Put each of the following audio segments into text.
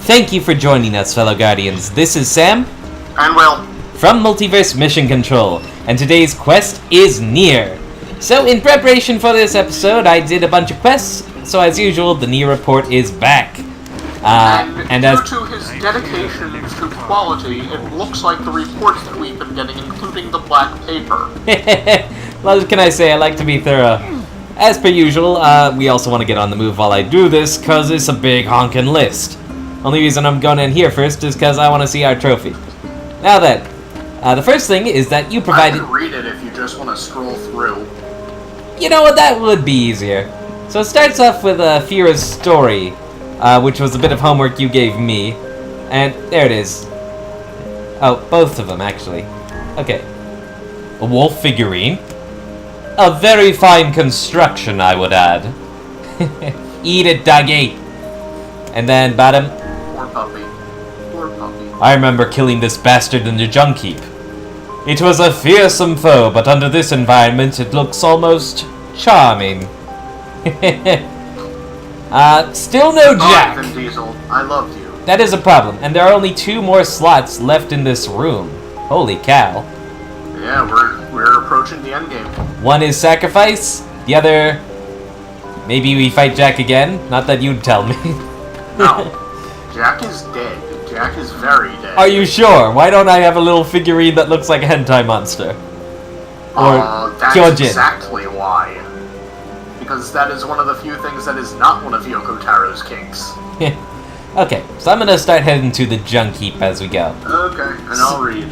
Thank you for joining us, fellow Guardians. This is Sam. And Will. From Multiverse Mission Control, and today's quest is NieR. So in preparation for this episode, I did a bunch of quests, so as usual, the NieR report is back. And due to his dedication to quality, it looks like the reports that we've been getting, including the black paper. Well, what can I say? I like to be thorough. As per usual, we also want to get on the move while I do this, cause it's a big honkin' list. Only reason I'm going in here first is because I want to see our trophy. Now then, the first thing is that you provided... I can read it if you just want to scroll through. You know what, that would be easier. So it starts off with Fira's story, which was a bit of homework you gave me. And there it is. Oh, both of them, actually. Okay. A wolf figurine? A very fine construction, I would add. Eat it, doggy. And then bottom. Poor puppy. Poor puppy. I remember killing this bastard in the junk heap. It was a fearsome foe, but under this environment it looks almost charming. Still no Jack. Vin Diesel, I loved you. That is a problem, and there are only 2 more slots left in this room. Holy cow. Yeah, we're approaching the end game. One is sacrifice, the other... Maybe we fight Jack again? Not that you'd tell me. No. Jack is dead. Jack is very dead. Are you sure? Why don't I have a little figurine that looks like a hentai monster? Or that's Kyojin. exactly why. Because that is one of the few things that is not one of Yoko Taro's kinks. Okay, so I'm gonna start heading to the junk heap as we go. Okay, and I'll read.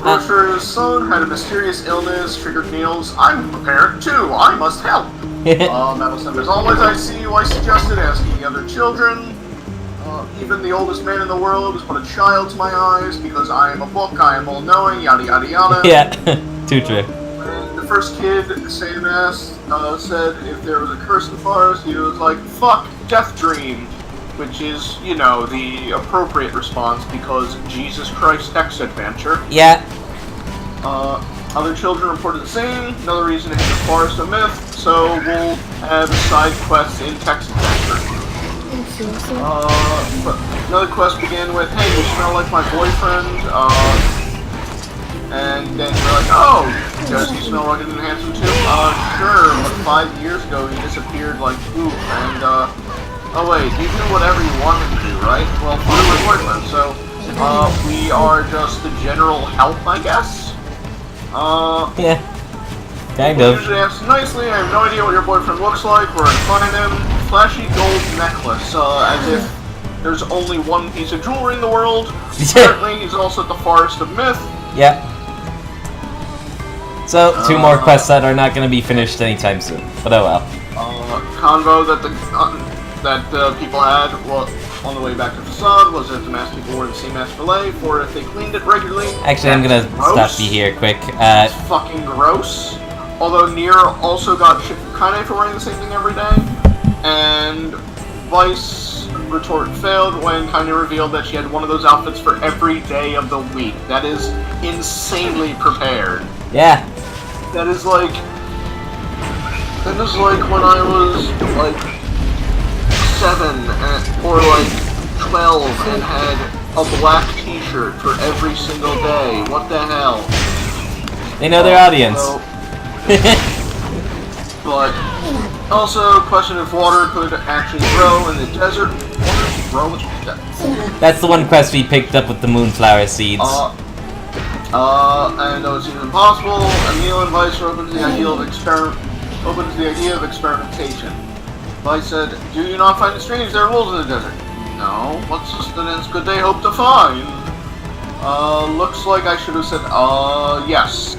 Grocer's son had a mysterious illness, triggered meals. I'm a parent too, I must help. Metal as always, I see you, I suggested asking the other children. Even the oldest man in the world has put a child to my eyes, because I am a book, I am all-knowing, yada yada yada. Yeah, too true. And the first kid, Satan asked, said if there was a curse in the forest, he was like, fuck, death dream. Which is, you know, the appropriate response, because Jesus Christ X Adventure. Yeah. Other children reported the same. Another reason it's the forest of myth, so we'll have side quests in text adventure. Another quest began with, hey, you smell like my boyfriend, and then you're like, oh, does he smell rugged and handsome too? Sure, but 5 years ago he disappeared like poof, and, oh wait, you do whatever you want him to do, right? Well, find my boyfriend, so, we are just the general help, I guess? Yeah. Kind we of. usually ask nicely, I have no idea what your boyfriend looks like, we're in front of him, flashy gold necklace, as if there's only one piece of jewelry in the world. Apparently, he's also at the Forest of Myth. Yeah. So, 2 more quests that are not going to be finished anytime soon, but oh well. Convo that the people had on the way back to the facade was if the masked people wore the same mask fillet, or if they cleaned it regularly. Actually, I'm going to stop you here quick. It's fucking gross. Although NieR also got shit from Kaine for wearing the same thing every day, and Vice retort failed when Kaine revealed that she had one of those outfits for every day of the week. That is insanely prepared. Yeah. That is like when I was like 7 or like 12 and had a black t-shirt for every single day. What the hell? They know their audience. But also, question if water could actually grow in the desert. Water grow? That's the one quest we picked up with the moonflower seeds. And though it seems impossible, Emil and Vice are open to the idea of experimentation. Vice said, "Do you not find it strange there are wolves in the desert?" "No. What sustenance could they hope to find?" Looks like I should have said, yes.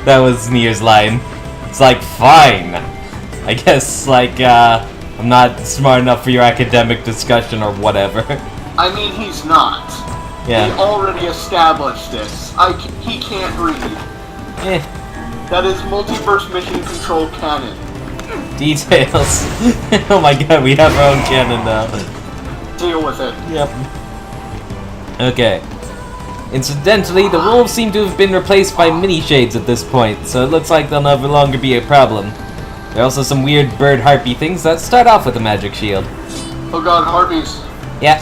That was NieR's line. It's like, fine. I guess, like, I'm not smart enough for your academic discussion or whatever. I mean, he's not. Yeah. We already established this. He can't read. That is Multiverse Mission Control canon. Details. Oh my god, we have our own canon now. Deal with it. Yep. Okay. Incidentally, the wolves seem to have been replaced by mini-shades at this point, so it looks like they'll no longer be a problem. There are also some weird bird harpy things that start off with a magic shield. Oh god, harpies. Yeah.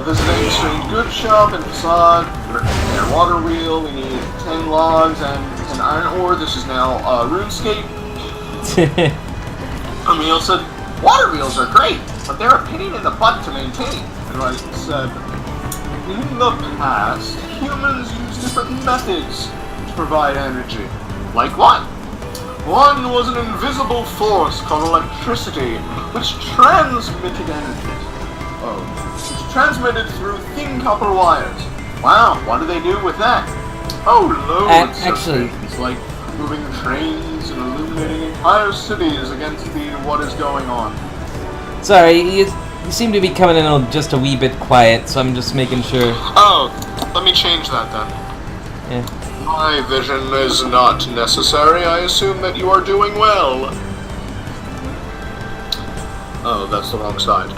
Visiting strange goods shop and facade. And water wheel. We need 10 logs and an iron ore. This is now RuneScape. Emil said, water wheels are great, but they're a pain in the butt to maintain. And I said, in the past, humans used different methods to provide energy. Like what? One was an invisible force called electricity, which transmitted energy. Which transmitted through thin copper wires. Wow, what do they do with that? Oh, loads actually, of things, like moving trains and illuminating entire cities against what is going on. Sorry, you seem to be coming in just a wee bit quiet, so I'm just making sure. Oh, let me change that then. Yeah. My vision is not necessary. I assume that you are doing well. Oh, that's the wrong side.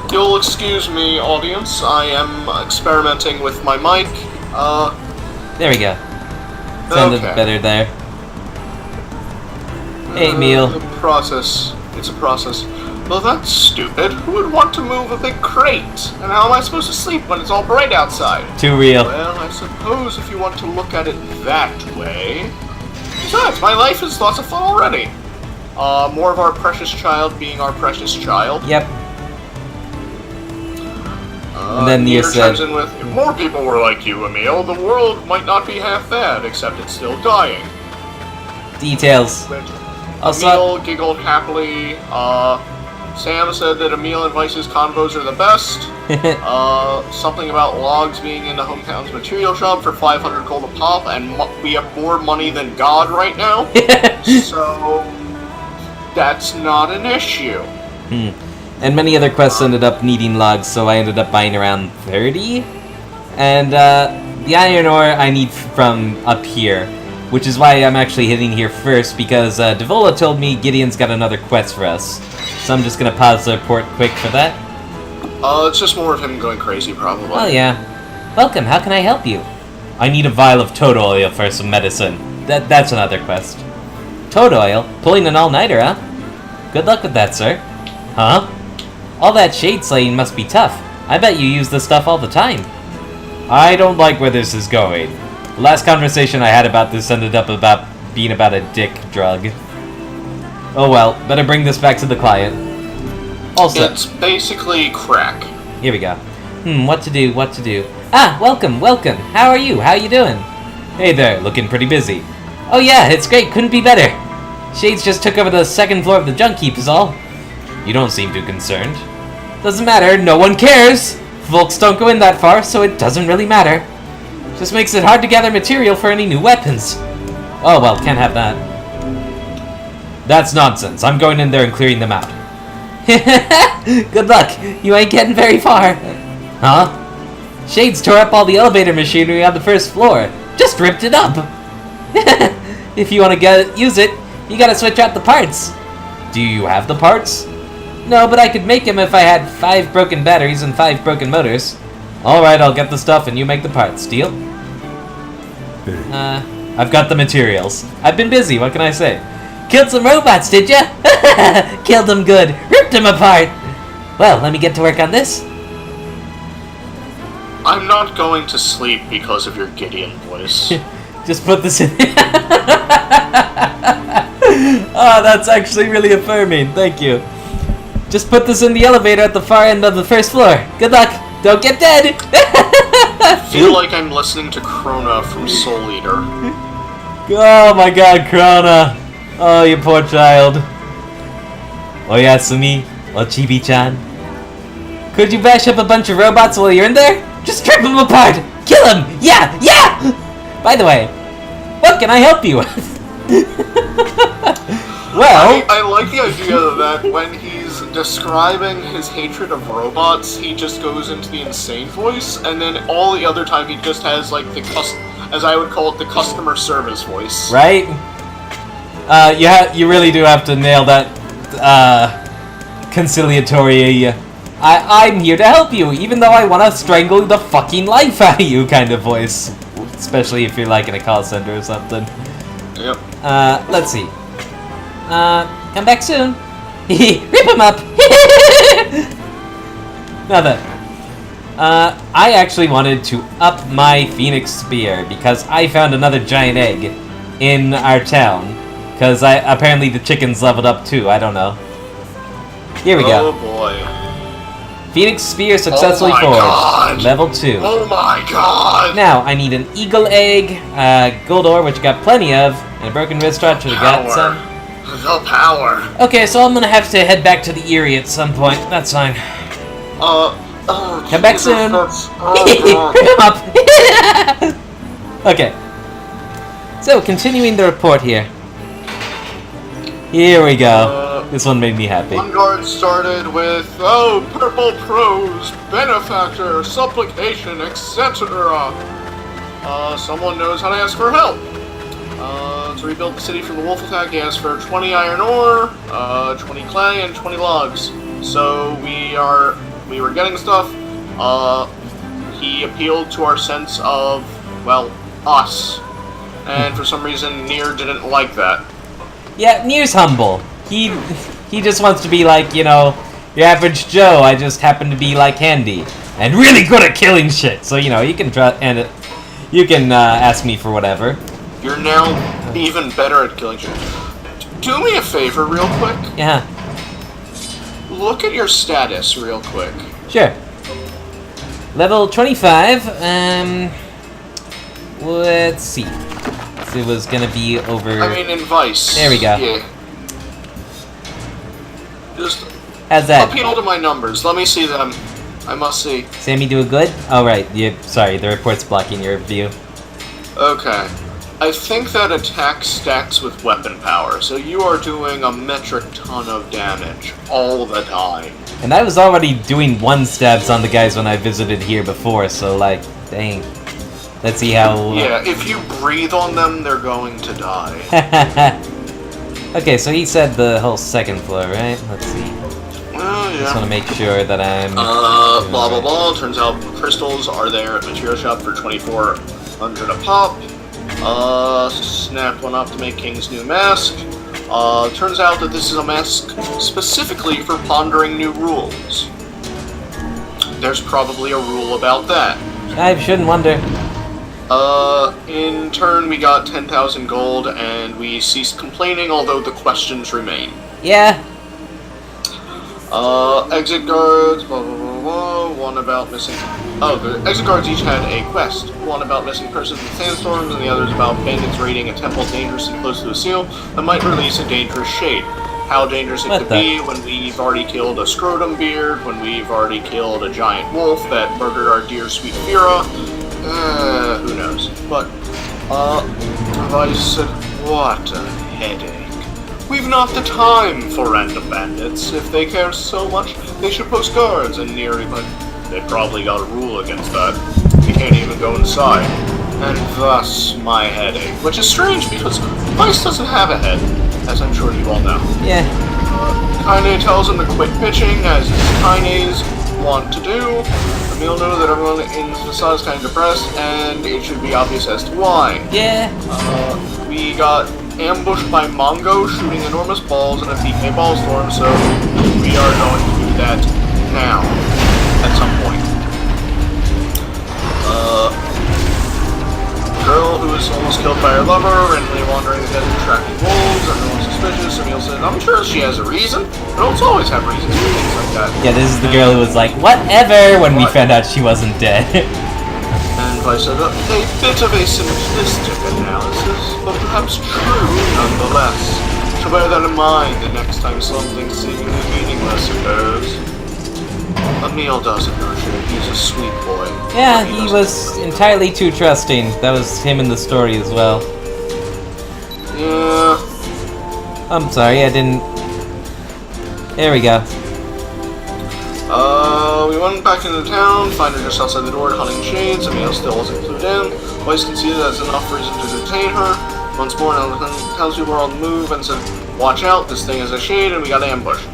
You'll excuse me, audience. I am experimenting with my mic. There we go. Sounded better there. Hey, Emil. It's a process. Well, that's stupid. Who would want to move a big crate? And how am I supposed to sleep when it's all bright outside? Too real. Well, I suppose if you want to look at it that way. Besides, my life is lots of fun already. More of our precious child being our precious child. Yep. And then NieR NieR chimes said, in with, if more people were like you, Emil, the world might not be half bad, except it's still dying. details. Emil giggled happily. Sam said that Emil and Vice's convos are the best. Something about logs being in the hometown's material shop for 500 gold a pop, and we have more money than God right now. So that's not an issue. And many other quests ended up needing logs, so I ended up buying around 30. And the iron ore I need from up here, which is why I'm actually hitting here first, because Devola told me Gideon's got another quest for us. So I'm just gonna pause the report quick for that. It's just more of him going crazy, probably. Oh yeah. Welcome, how can I help you? I need a vial of toad oil for some medicine. That's another quest. Toad oil? Pulling an all-nighter, huh? Good luck with that, sir. Huh? All that shade slaying must be tough. I bet you use this stuff all the time. I don't like where this is going. The last conversation I had about this ended up being about a dick drug. Oh well, better bring this back to the client. Also, it's basically crack. Here we go. What to do, what to do. Ah, welcome. How are you? How you doing? Hey there, looking pretty busy. Oh yeah, it's great, couldn't be better. Shades just took over the second floor of the junk heap is all. You don't seem too concerned. Doesn't matter, no one cares. Volks don't go in that far, so it doesn't really matter. Just makes it hard to gather material for any new weapons. Oh well, can't have that. That's nonsense. I'm going in there and clearing them out. Good luck. You ain't getting very far. Huh? Shades tore up all the elevator machinery on the first floor. Just ripped it up. If you want to use it, you gotta switch out the parts. Do you have the parts? No, but I could make them if I had 5 broken batteries and 5 broken motors. Alright, I'll get the stuff and you make the parts. Deal? I've got the materials. I've been busy, what can I say? Killed some robots, did ya? Killed them good. Ripped them apart. Well, let me get to work on this. I'm not going to sleep because of your Gideon voice. Just put this in. Oh, that's actually really affirming. Thank you. Just put this in the elevator at the far end of the first floor. Good luck. Don't get dead. I feel like I'm listening to Krona from Soul Eater. Oh my god, Krona. Oh, you poor child. Oyasumi, Ochibi-chan. Could you bash up a bunch of robots while you're in there? Just rip them apart! Kill them! Yeah! By the way, what can I help you with? Well... I like the idea that when he's describing his hatred of robots, he just goes into the insane voice, and then all the other time he just has, like, as I would call it, the customer service voice. Right? You really do have to nail that, conciliatory, I'm here to help you, even though I want to strangle the fucking life out of you kind of voice. Especially if you're, like, in a call center or something. Yep. Let's see. Come back soon. Rip him up. Now then, I actually wanted to up my Phoenix Spear because I found another giant egg in our town. Because apparently the chickens leveled up too, I don't know. Here we go. Oh boy. Phoenix Spear successfully forged. God. Level 2. Oh my god! Now, I need an eagle egg, gold ore, which I got plenty of, and a broken wrist rod, should have got some. The power. Okay, so I'm gonna have to head back to the Erie at some point. That's fine. Come back soon. Pick him up. Okay. So, continuing the report here. Here we go. This one made me happy. One guard started with, purple prose, benefactor, supplication, etc. Someone knows how to ask for help. To rebuild the city from the wolf attack, he asked for 20 iron ore, 20 clay, and 20 logs. So we were getting stuff. He appealed to our sense of, well, us. And for some reason, NieR didn't like that. Yeah, NieR's humble. He just wants to be like, you know, your average Joe. I just happen to be like handy and really good at killing shit. So you know, you can ask me for whatever. You're now even better at killing shit. Do me a favor, real quick. Yeah. Look at your status, real quick. Sure. Level 25. Let's see. It was gonna be over. I mean, in Vice. There we go. Yeah. Just How's that? appeal to my numbers. Let me see them. I must see. Sammy do a good? Oh, right. Sorry, the report's blocking your view. Okay. I think that attack stacks with weapon power, so you are doing a metric ton of damage all the time. And I was already doing 1 stabs on the guys when I visited here before, so like, dang. Let's see how... Yeah, if you breathe on them, they're going to die. Okay, so he said the whole 2nd floor, right? Let's see. Yeah. Just want to make sure that I'm... blah blah blah. Turns out crystals are there at Material Shop for 2,400 a pop. Snap one up to make King's new mask. Turns out that this is a mask specifically for pondering new rules. There's probably a rule about that. I shouldn't wonder. In turn, we got 10,000 gold, and we ceased complaining, although the questions remain. Yeah. Exit guards, blah blah blah blah, one about missing... Oh, the exit guards each had a quest. One about missing persons in sandstorms, and the others about bandits raiding a temple dangerously close to a seal that might release a dangerous shade. How dangerous it could be when we've already killed a scrotum beard, when we've already killed a giant wolf that murdered our dear sweet Fira. Who knows? But, I said, what a headache. We've not the time for random bandits. If they care so much, they should post guards and NieR, but they probably got a rule against that. You can't even go inside. And thus, my headache. Which is strange, because Vice doesn't have a head, as I'm sure you all know. Yeah. Kaine tells him to quit bitching, as Kaine's want to do. Emil knows that everyone in the facade is kind of depressed, and it should be obvious as to why. Yeah. We got ambushed by Mongo shooting enormous balls in a PK ball storm, so we are going to do that now, at some point. Girl who was almost killed by her lover, randomly wandering the desert tracking wolves, everyone's suspicious. Emil said, I'm sure she has a reason. Adults always have reasons for things like that. Yeah, this is the girl who was like, whatever, when we found out she wasn't dead. And Vice said, a bit of a simplistic analysis, but perhaps true nonetheless. So bear that in mind the next time something seemingly meaningless occurs. Emil doesn't know shit. He's a sweet boy. Yeah, he was entirely too trusting. That was him in the story as well. Yeah. I'm sorry, I didn't... There we go. We went back into town, find her just outside the door hunting shades. Emil still wasn't clued in. Vice conceded that's enough reason to detain her. Once more, now the townspeople were on the move and said, watch out, this thing is a shade and we got ambushed.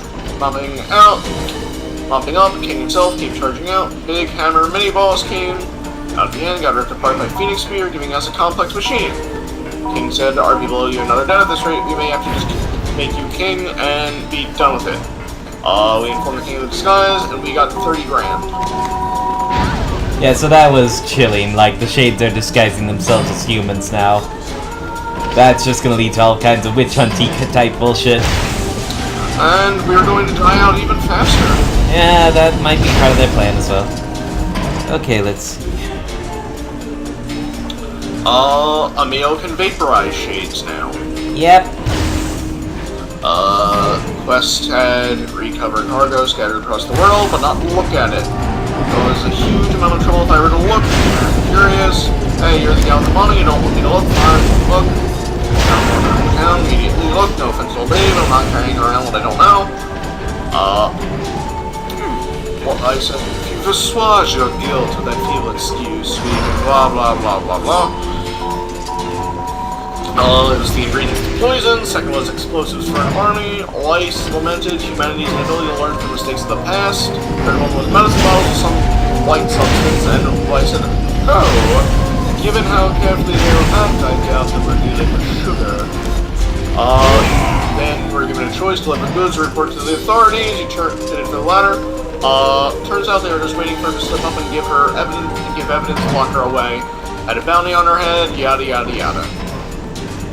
Mopping up, King himself came charging out. Big hammer mini-boss came. Out at the end, got ripped apart by Phoenix Spear, giving us a complex machine. King said, RP below you another dead. At this rate, we may have to just make you king and be done with it. We informed the king of the skies, and we got 30 grand. Yeah, so that was chilling. Like, the shades are disguising themselves as humans now. That's just gonna lead to all kinds of witch hunty type bullshit. And we're going to die out even faster. Yeah, that might be part of their plan as well. Okay, let's see. Emil can vaporize shades now. Yep. Quest had recover cargo scattered across the world, but not look at it. It was a huge amount of trouble if I were to look. I'm curious. Hey, you're the guy with the money, you don't want me to look. Fine, look. Down, immediately look. No offense, old Dave, I'm not carrying around what I don't know. What I said, if you assuage your guilt with that feeble excuse, we blah blah blah blah blah. It was the ingredients to poison, second was explosives for an army, Lice lamented humanity's inability to learn from mistakes of the past, third one was medicine bottles with some white substance, and Lice said, oh, given how carefully they were packed, I doubt that we're dealing with sugar. Then we were given a choice to deliver goods or report to the authorities, you did it for the latter. Turns out they were just waiting for her to slip up and give evidence to lock her away. Had a bounty on her head, yada yada yada.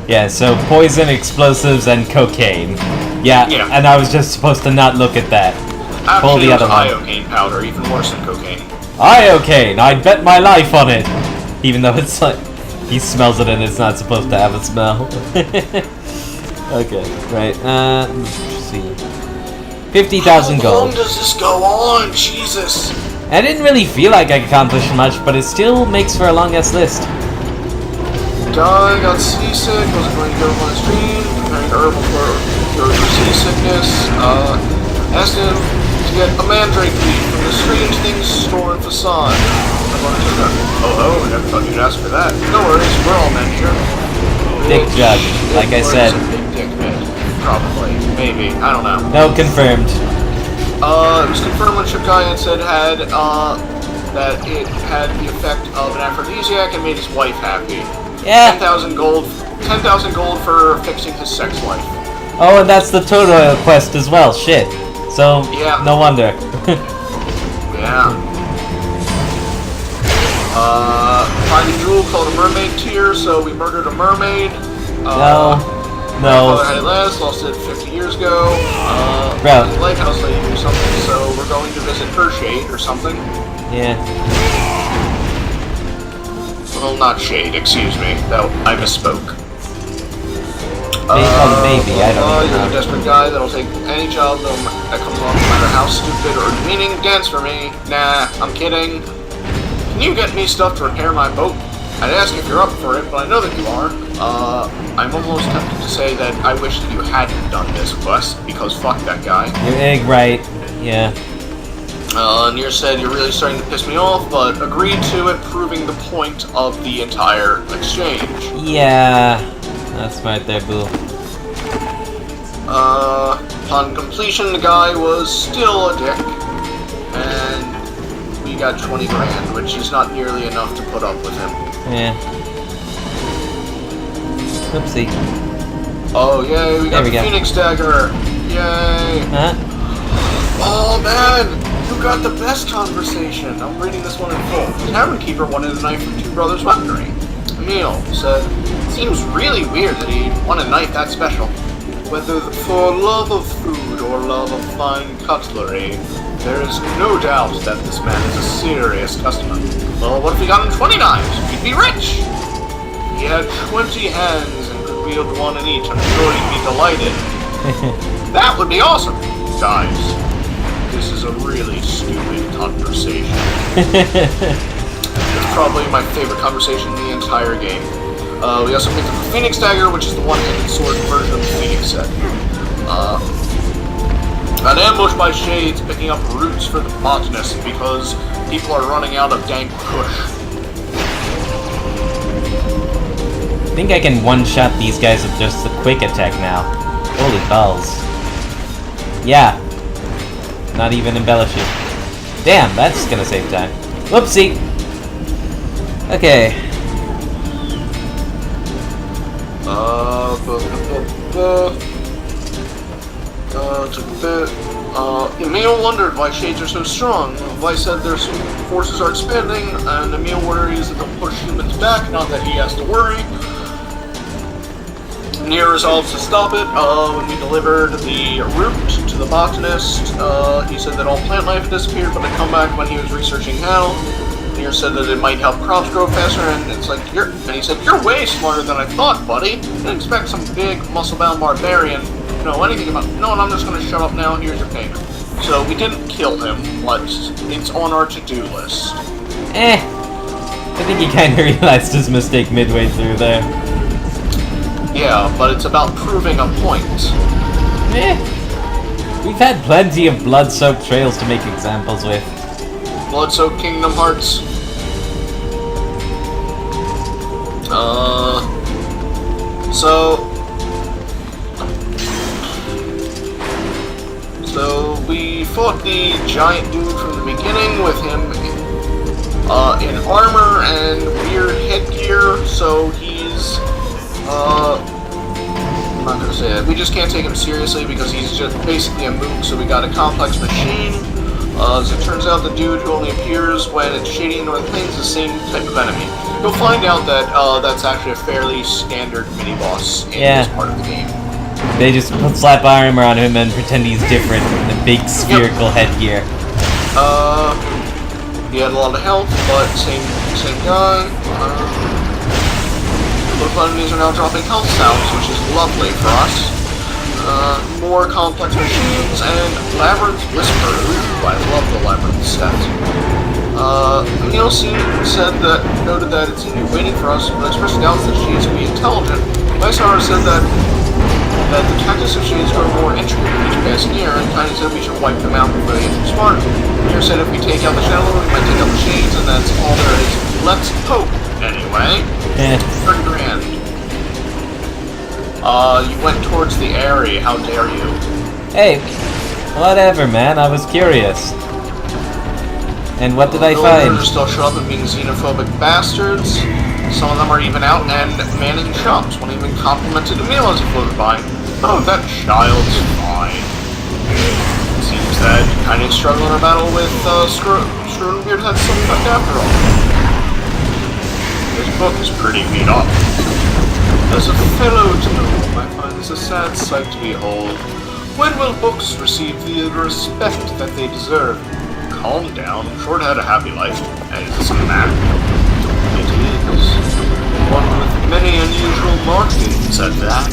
Yeah, so poison, explosives, and cocaine. Yeah, and I was just supposed to not look at that. Pull Actually, the it was other one. iocane powder, even worse than cocaine. Iocane! I'd bet my life on it! Even though it's like, he smells it and it's not supposed to have a smell. Okay, right, let's see. 50,000 How gold. long does this go on? Jesus! I didn't really feel like I accomplished much, but it still makes for a long-ass list. Guy got seasick, wasn't going to go on the stream, preparing herbal for seasickness, asked him to get a mandrake leaf from the strange things store in Facade. Oh, I never thought you'd ask for that. No worries, we're all men here. Dick jug, like I said. Big dick man. Probably, maybe, I don't know. No, confirmed. It was confirmed when Ship Guy had said that it had the effect of an aphrodisiac and made his wife happy. Yeah. 10,000 gold for fixing his sex life. Oh, and that's the Toto quest as well. Shit. So, Yeah. no wonder. Yeah. Find a jewel called a mermaid tear, so we murdered a mermaid. No. I had it last, lost it 50 years ago. Bro. Lighthouse lady do something, so we're going to visit her shade or something. Yeah. Well, not shade, excuse me. I misspoke. Maybe, I don't You're know. a desperate guy that'll take any job that comes along, no matter how stupid or demeaning. Dance for me. Nah, I'm kidding. Can you get me stuff to repair my boat? I'd ask if you're up for it, but I know that you are. I'm almost tempted to say that I wish that you hadn't done this quest, because fuck that guy. You're egg right. Yeah. NieR said you're really starting to piss me off, but agreed to it, proving the point of the entire exchange. Yeah. That's right there, boo. Upon completion, the guy was still a dick, and we got 20 grand, which is not nearly enough to put up with him. Yeah. Oopsie. Oh, yay, we got the Phoenix Dagger! Yay! Huh? Oh, man! You got the best conversation! I'm reading this one in full. The Tavern Keeper wanted a knife from Two Brothers Weaponry. Emil said, seems really weird that he'd want a knife that special. Whether for love of food or love of fine cutlery, there is no doubt that this man is a serious customer. Well, what if we got him 20 knives? We'd be rich! He had 20 hands and could wield one in each. I'm sure he'd be delighted. That would be awesome! Guys, this is a really stupid conversation. It's probably my favorite conversation in the entire game. We also picked up the Phoenix Dagger, which is the one-handed sword version of the Phoenix set. An ambush by Shades picking up roots for the botanist because people are running out of dank kush. I think I can one-shot these guys with just a quick attack now. Holy balls. Yeah. Not even embellishing. Damn, that's gonna save time. Whoopsie. Okay. took a bit. Emil wondered why shades are so strong. Vice said their forces are expanding, and Emil worries that they'll push humans back, not that he has to worry. NieR resolves to stop it. When we delivered the root to the botanist, he said that all plant life disappeared, but they come back when he was researching how. NieR said that it might help crops grow faster, and it's like, and he said, "You're way smarter than I thought, buddy. Didn't expect some big, muscle-bound barbarian to know anything about." No, and I'm just gonna shut up now. Here's your payment. So we didn't kill him, but it's on our to-do list. I think he kind of realized his mistake midway through there. Yeah, but it's about proving a point. We've had plenty of blood-soaked trails to make examples with. Blood-soaked Kingdom Hearts. So we fought the giant dude from the beginning with him in armor and weird headgear, so he's, I'm not gonna say that. We just can't take him seriously because he's just basically a mook, so we got a complex machine. As it turns out, the dude who only appears when it's shady in North Plains is the same type of enemy. You'll find out that that's actually a fairly standard mini-boss in this part of the game. They just slap armor on him and pretend he's different in the big spherical headgear. He had a lot of health, but same guy. Both enemies are now dropping health sounds, which is lovely for us. More complex machines and Labyrinth Whisper. Ooh, I love the Labyrinth set. Emil noted that it seemed to be waiting for us, but expressed doubts that shades would be intelligent. Lysar said that the tactics of shades grow more intricate with each passing year, and Tiny said we should wipe them out before they get too smart. NieR said if we take out the shadow, we might take out the shades, and that's all there is. Let's hope, anyway. 30 grand. You went towards the area, how dare you? Hey, whatever, man, I was curious. And what did I find? Villagers are still shut up and being xenophobic bastards. Some of them are even out and manning shops. One even complimented Emil as he floated by. Oh, that child's fine. It seems that kind of struggle in our battle with Scrodenbeard had some effect after all. This book is pretty beat up. As a fellow gnome, I find this a sad sight to behold. When will books receive the respect that they deserve? Calm down, I'm sure it had a happy life, and it's a map. It is. One with many unusual markings at that.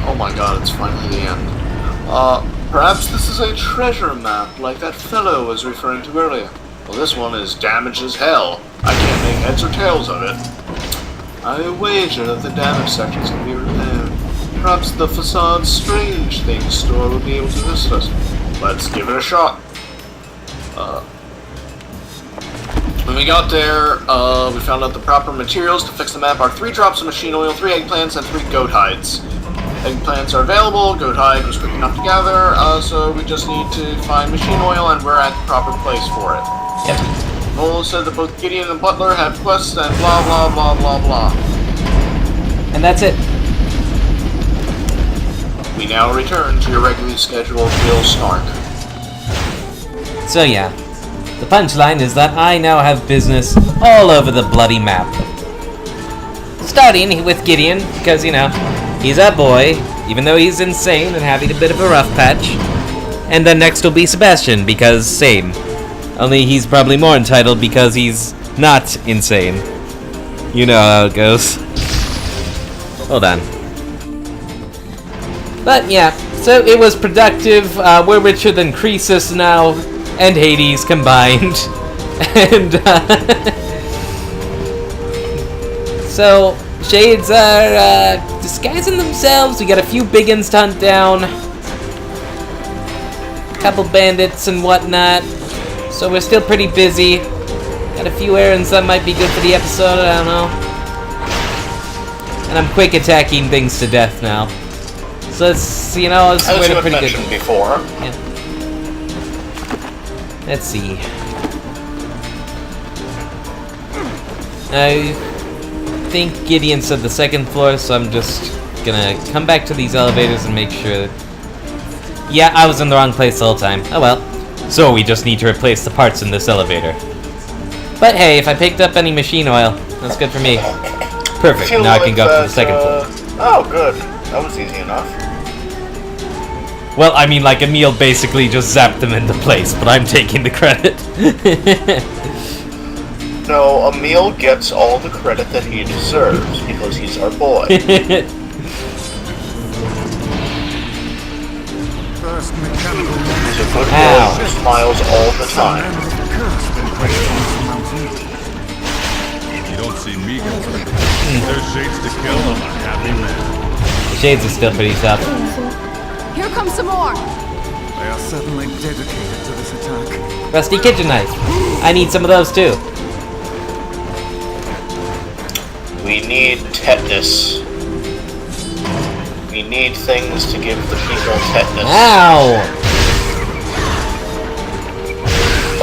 Oh my god, it's finally the end. Perhaps this is a treasure map, like that fellow was referring to earlier. Well, this one is damaged as hell. I can't make heads or tails of it. I wager that the damage sections can be repaired. Perhaps the Facade Strange Things store will be able to assist us. Let's give it a shot. When we got there, we found out the proper materials to fix the map are 3 drops of machine oil, 3 eggplants, and 3 goat hides. Eggplants are available, goat hide was quick enough to gather, so we just need to find machine oil and we're at the proper place for it. Yep. Noel said that both Gideon and Butler had quests and blah blah blah blah blah. And that's it. We now return to your regularly scheduled Bill Snark. So yeah, the punchline is that I now have business all over the bloody map. Starting with Gideon, because, you know, he's a boy, even though he's insane and having a bit of a rough patch. And then next will be Sebastian, because same. Only he's probably more entitled because he's not insane. You know how it goes. Hold on. But yeah, so it was productive. We're richer than Croesus now, and Hades combined. And so Shades are disguising themselves. We got a few big uns to hunt down, a couple bandits and whatnot. So we're still pretty busy. Got a few errands that might be good for the episode, I don't know. And I'm quick attacking things to death now. So it's, you know, it's as you had pretty mentioned good before. Yeah. Let's see. I think Gideon said the second floor, so I'm just gonna come back to these elevators and make sure. Yeah, I was in the wrong place the whole time. Oh well. So we just need to replace the parts in this elevator. But hey, if I picked up any machine oil, that's good for me. Perfect, now I can go up to the second floor. Oh, good. That was easy enough. Well, I mean, like, Emil basically just zapped them into place, but I'm taking the credit. No, Emil gets all the credit that he deserves, because he's our boy. First mechanical He's a good boy who smiles all the time. You don't see me going. There's shades to kill, I'm a happy man. The shades are still pretty tough. Here comes some more! They are certainly dedicated to this attack. Rusty kitchen knife. I need some of those too. We need tetanus. We need things to give the people tetanus. Ow!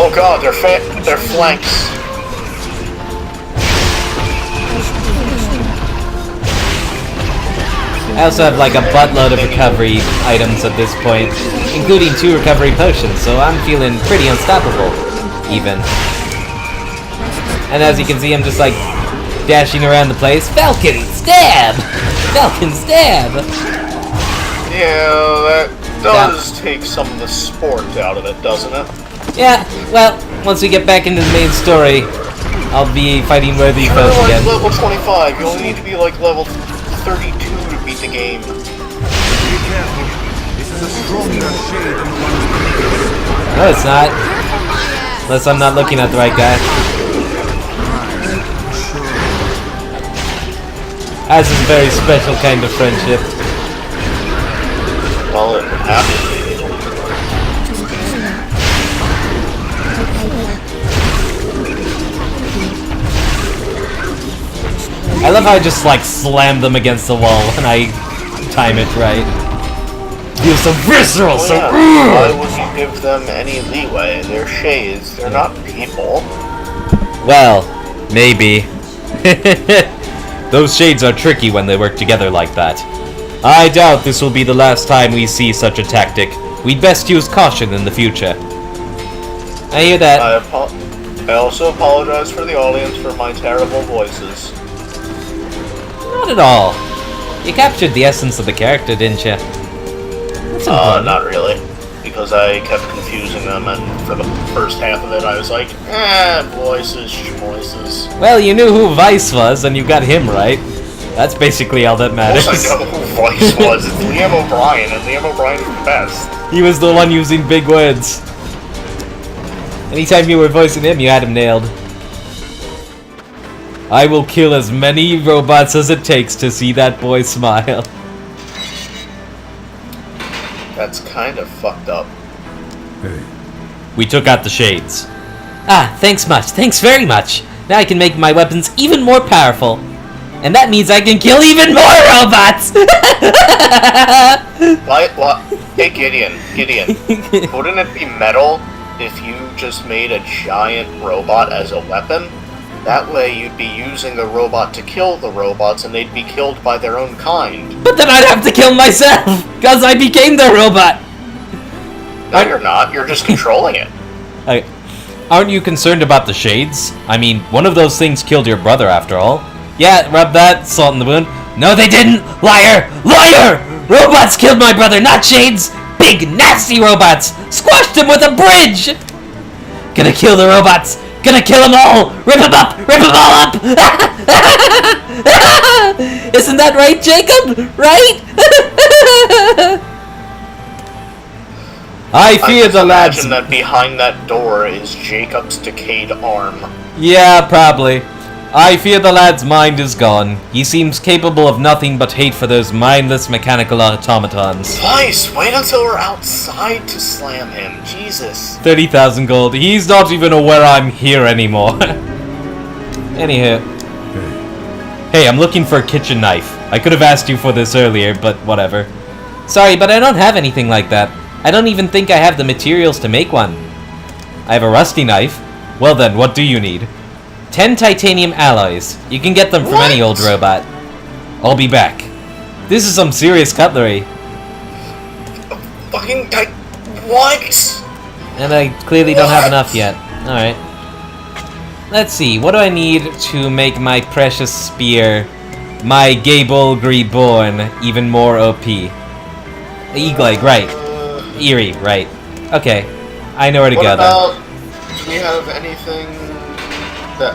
Oh god, their flanks. I also have like a buttload of recovery items at this point, including 2 recovery potions, so I'm feeling pretty unstoppable, even. And as you can see, I'm just like dashing around the place. Falcon stab! Falcon stab! Yeah, that does take some of the sport out of it, doesn't it? Yeah, well, once we get back into the main story, I'll be fighting worthy foes Like again. level 25, you only need to be like level 32 to beat the game. Be careful. This is a stronger shade than one's previous. No, it's not. Unless I'm not looking at the right guy. Ours is a very special kind of friendship. Well, it happens. I love how I just like slam them against the wall when I time it right. Feel so visceral, Oh, so. yeah. Why would you give them any leeway? They're shades, they're not people. Well, maybe. Those shades are tricky when they work together like that. I doubt this will be the last time we see such a tactic. We'd best use caution in the future. I hear that. I also apologize for the audience for my terrible voices. Not at all. You captured the essence of the character, didn't you? That's important. Not really. Because I kept confusing them, and for the first half of it I was like, voices, schmoises. Well, you knew who Vice was, and you got him right. That's basically all that Of matters. course I know who Vice was. It's Liam O'Brien, and Liam O'Brien's the best. He was the one using big words. Anytime you were voicing him, you had him nailed. I will kill as many robots as it takes to see that boy smile. That's kind of fucked up. Hey, We took out the shades. Ah, thanks much. Thanks very much. Now I can make my weapons even more powerful. And that means I can kill even more robots! What? Hey, Gideon, wouldn't it be metal if you just made a giant robot as a weapon? That way you'd be using the robot to kill the robots and they'd be killed by their own kind. But then I'd have to kill myself! Because I became the robot! No, you're not. You're just controlling it. Aren't you concerned about the shades? I mean, one of those things killed your brother after all. Yeah, rub that, salt in the wound. No, they didn't! Liar! Liar! Robots killed my brother, not shades! Big, nasty robots! Squashed him with a bridge! Gonna kill the robots! Gonna kill them all! Rip them up! Rip them all up! Isn't that right, Jacob? Right? I fear the lads. Imagine that behind that door is Jacob's decayed arm. Yeah, probably. I fear the lad's mind is gone. He seems capable of nothing but hate for those mindless mechanical automatons. Vice, wait until we're outside to slam him. Jesus. 30,000 gold. He's not even aware I'm here anymore. Anywho. Hey, I'm looking for a kitchen knife. I could have asked you for this earlier, but whatever. Sorry, but I don't have anything like that. I don't even think I have the materials to make one. I have a rusty knife. Well then, what do you need? 10 titanium alloys. You can get them from any old robot. I'll be back. This is some serious cutlery. What? And I clearly don't have enough yet. Alright. Let's see, what do I need to make my precious spear, my Gable Reborn, even more OP? Eagleg, right. Eerie, right. Okay. I know where to go then. Do we have anything that...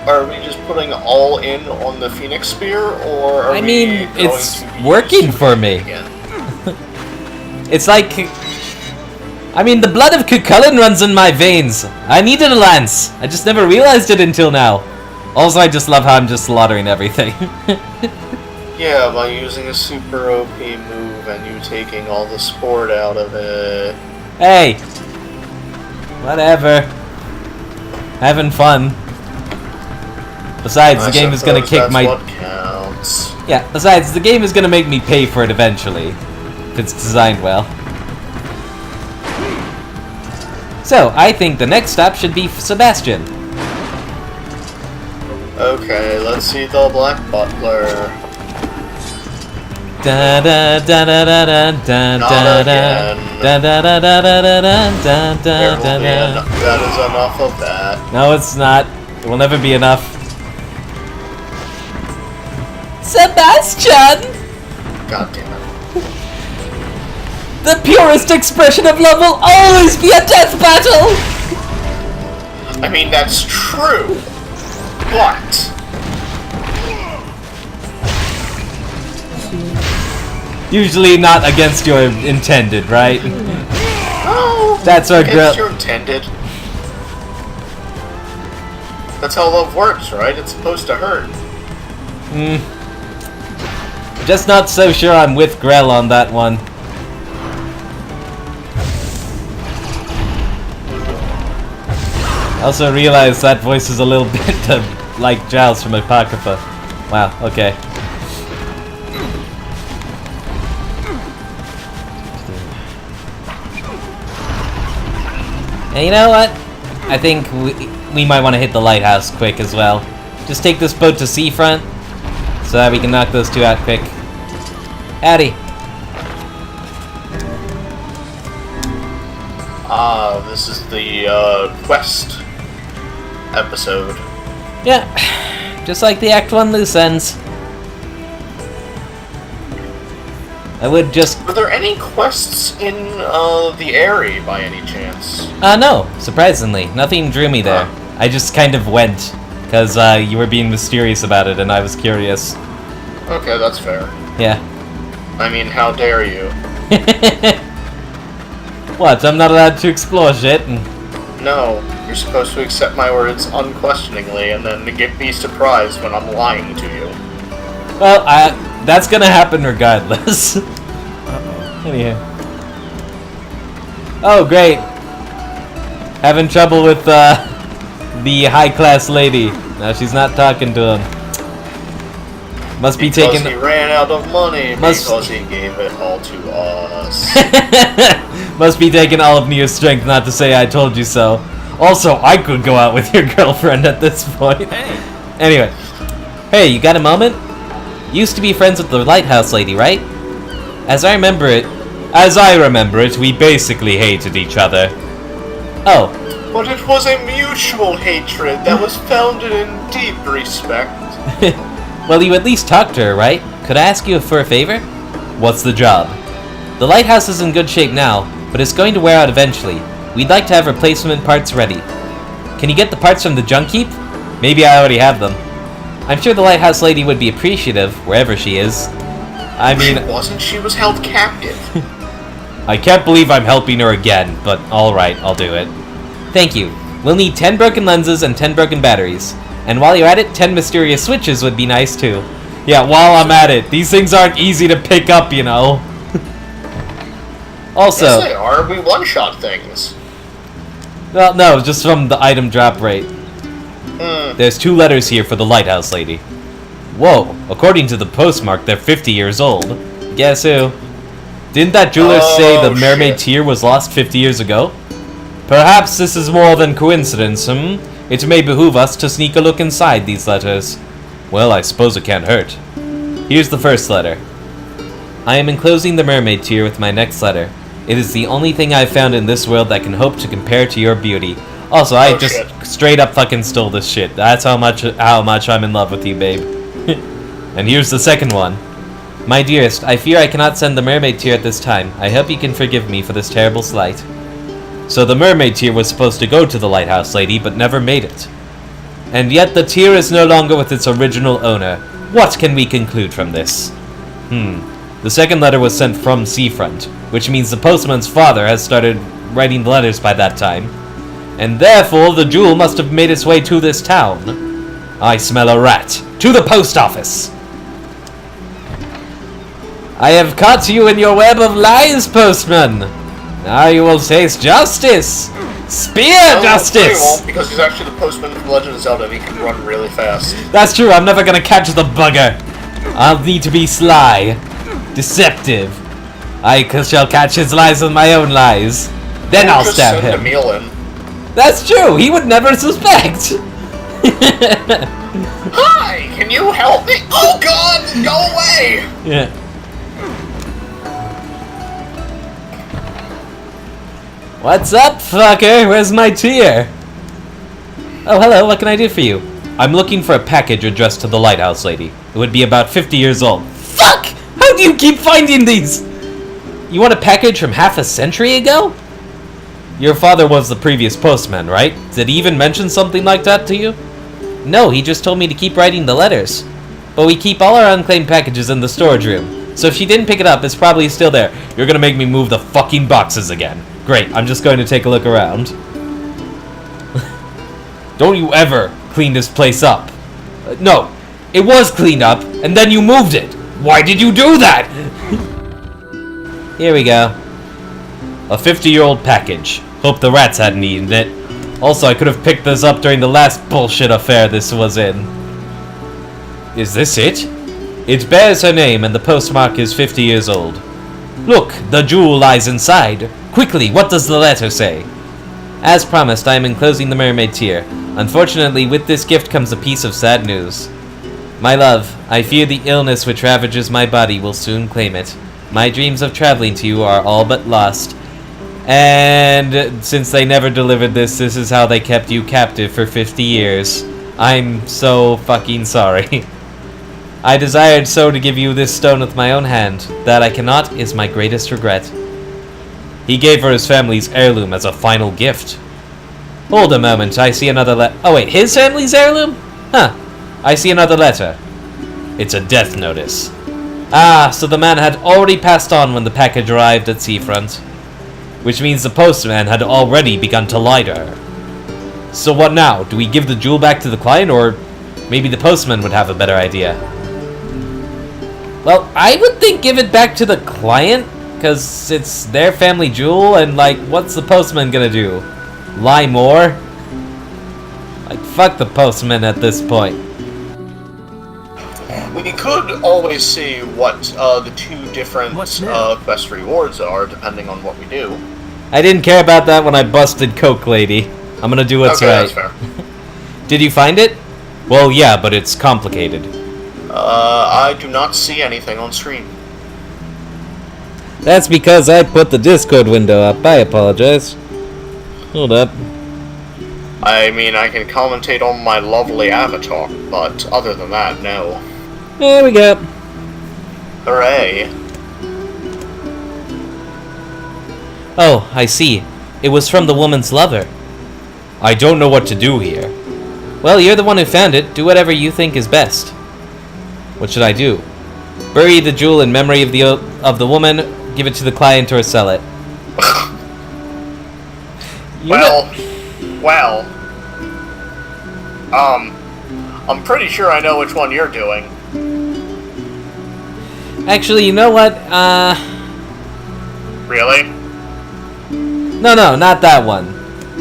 are we just putting all in on the Phoenix Spear, or are it's working for me. It's like... the blood of Cucullin runs in my veins. I needed a lance. I just never realized it until now. Also, I just love how I'm just slaughtering everything. Yeah, by using a super OP move and you taking all the sport out of it. Hey! Whatever. Having fun. Besides, the game is gonna kick my... What counts. Yeah, besides, the game is gonna make me pay for it eventually. If it's designed well. So, I think the next stop should be Sebastian. Okay, let's see the Black Butler. Da da da da da da da da da da da da da da da da da. That is enough of that. No, it's not. It will never be enough. Sebastian! God damn it. The purest expression of love will always be a death battle! I mean, that's true. But... Usually not against your intended, right? Oh, that's our girl. Against your intended. That's how love works, right? It's supposed to hurt. Just not so sure I'm with Grell on that one. I also realized that voice is a little bit like Giles from Apocrypha. Wow, okay. And you know what? I think we might want to hit the lighthouse quick as well. Just take this boat to seafront so that we can knock those two out quick. Howdy. This is the, quest episode. Yeah, just like the Act 1 loose ends. I would just... Were there any quests in, the Airy by any chance? No, surprisingly. Nothing drew me there. I just kind of went, because, you were being mysterious about it and I was curious. Okay, that's fair. Yeah. I mean, how dare you? What, I'm not allowed to explore shit? No, you're supposed to accept my words unquestioningly and then be surprised when I'm lying to you. Well, that's gonna happen regardless. Anyhow. Oh, great. Having trouble with, the high-class lady. No, she's not talking to him. Must be taking... Because he ran out of money, because he gave it all to us. Must be taking all of NieR's strength not to say I told you so. Also, I could go out with your girlfriend at this point. Hey. Anyway. Hey, you got a moment? Used to be friends with the lighthouse lady, right? As I remember it, we basically hated each other. Oh. But it was a mutual hatred that was founded in deep respect. Well, you at least talked to her, right? Could I ask you for a favor? What's the job? The lighthouse is in good shape now, but it's going to wear out eventually. We'd like to have replacement parts ready. Can you get the parts from the junk heap? Maybe I already have them. I'm sure the lighthouse lady would be appreciative, wherever she is. I mean... She wasn't, she was held captive. I can't believe I'm helping her again, but alright, I'll do it. Thank you. We'll need 10 broken lenses and 10 broken batteries. And while you're at it, 10 mysterious switches would be nice too. Yeah, while I'm at it. These things aren't easy to pick up, you know. Also... Yes, they are. We one-shot things. Well, no, just from the item drop rate. There's 2 letters here for the lighthouse lady. Whoa, according to the postmark, they're 50 years old. Guess who? Didn't that jeweler say the mermaid tear was lost 50 years ago? Perhaps this is more than coincidence, It may behoove us to sneak a look inside these letters. Well, I suppose it can't hurt. Here's the first letter. I am enclosing the mermaid tear with my next letter. It is the only thing I've found in this world that can hope to compare to your beauty. Also, I just straight up fucking stole this shit. That's how much I'm in love with you, babe. And here's the second one. My dearest, I fear I cannot send the mermaid tear at this time. I hope you can forgive me for this terrible slight. So the mermaid tear was supposed to go to the lighthouse lady, but never made it. And yet the tear is no longer with its original owner. What can we conclude from this? The second letter was sent from Seafront, which means the postman's father has started writing the letters by that time. And therefore the jewel must have made its way to this town. I smell a rat. To the post office! I have caught you in your web of lies, postman! Now you will taste justice! Spear justice! No, he won't, because he's actually the postman from Legend of Zelda and he can run really fast. That's true, I'm never gonna catch the bugger. I'll need to be sly. Deceptive. I shall catch his lies with my own lies. Then I'll stab him. Send a meal in. That's true, he would never suspect! Hi, can you help me? Oh god, go away! Yeah. What's up, fucker? Where's my tear? Oh, hello, what can I do for you? I'm looking for a package addressed to the lighthouse lady. It would be about 50 years old. Fuck! How do you keep finding these? You want a package from half a century ago? Your father was the previous postman, right? Did he even mention something like that to you? No, he just told me to keep writing the letters. But we keep all our unclaimed packages in the storage room. So if she didn't pick it up, it's probably still there. You're gonna make me move the fucking boxes again. Great, I'm just going to take a look around. Don't you ever clean this place up. No, it was cleaned up, and then you moved it. Why did you do that? Here we go. A 50-year-old package. Hope the rats hadn't eaten it. Also, I could have picked this up during the last bullshit affair this was in. Is this it? It bears her name, and the postmark is 50 years old. Look, the jewel lies inside. Quickly, what does the letter say? As promised, I am enclosing the mermaid tear. Unfortunately, with this gift comes a piece of sad news. My love, I fear the illness which ravages my body will soon claim it. My dreams of traveling to you are all but lost. And since they never delivered this, this is how they kept you captive for 50 years. I'm so fucking sorry. I desired so to give you this stone with my own hand. That I cannot is my greatest regret. He gave her his family's heirloom as a final gift. Hold a moment, I see another oh wait, his family's heirloom? Huh, I see another letter. It's a death notice. Ah, so the man had already passed on when the package arrived at Seafront. Which means the postman had already begun to lie to her. So what now? Do we give the jewel back to the client, or maybe the postman would have a better idea? Well, I would think give it back to the client, because it's their family jewel, and like, what's the postman gonna do? Lie more? Like, fuck the postman at this point. We could always see what the two different quest rewards are, depending on what we do. I didn't care about that when I busted Coke Lady. I'm gonna do what's right. That's fair. Did you find it? Well, yeah, but it's complicated. I do not see anything on screen. That's because I put the Discord window up. I apologize. Hold up. I mean, I can commentate on my lovely avatar, but other than that, no. There we go. Hooray. Oh, I see. It was from the woman's lover. I don't know what to do here. Well, you're the one who found it. Do whatever you think is best. What should I do? Bury the jewel in memory of the woman, give it to the client, or sell it? Well, I'm pretty sure I know which one you're doing. Actually, you know what? Really? No, not that one.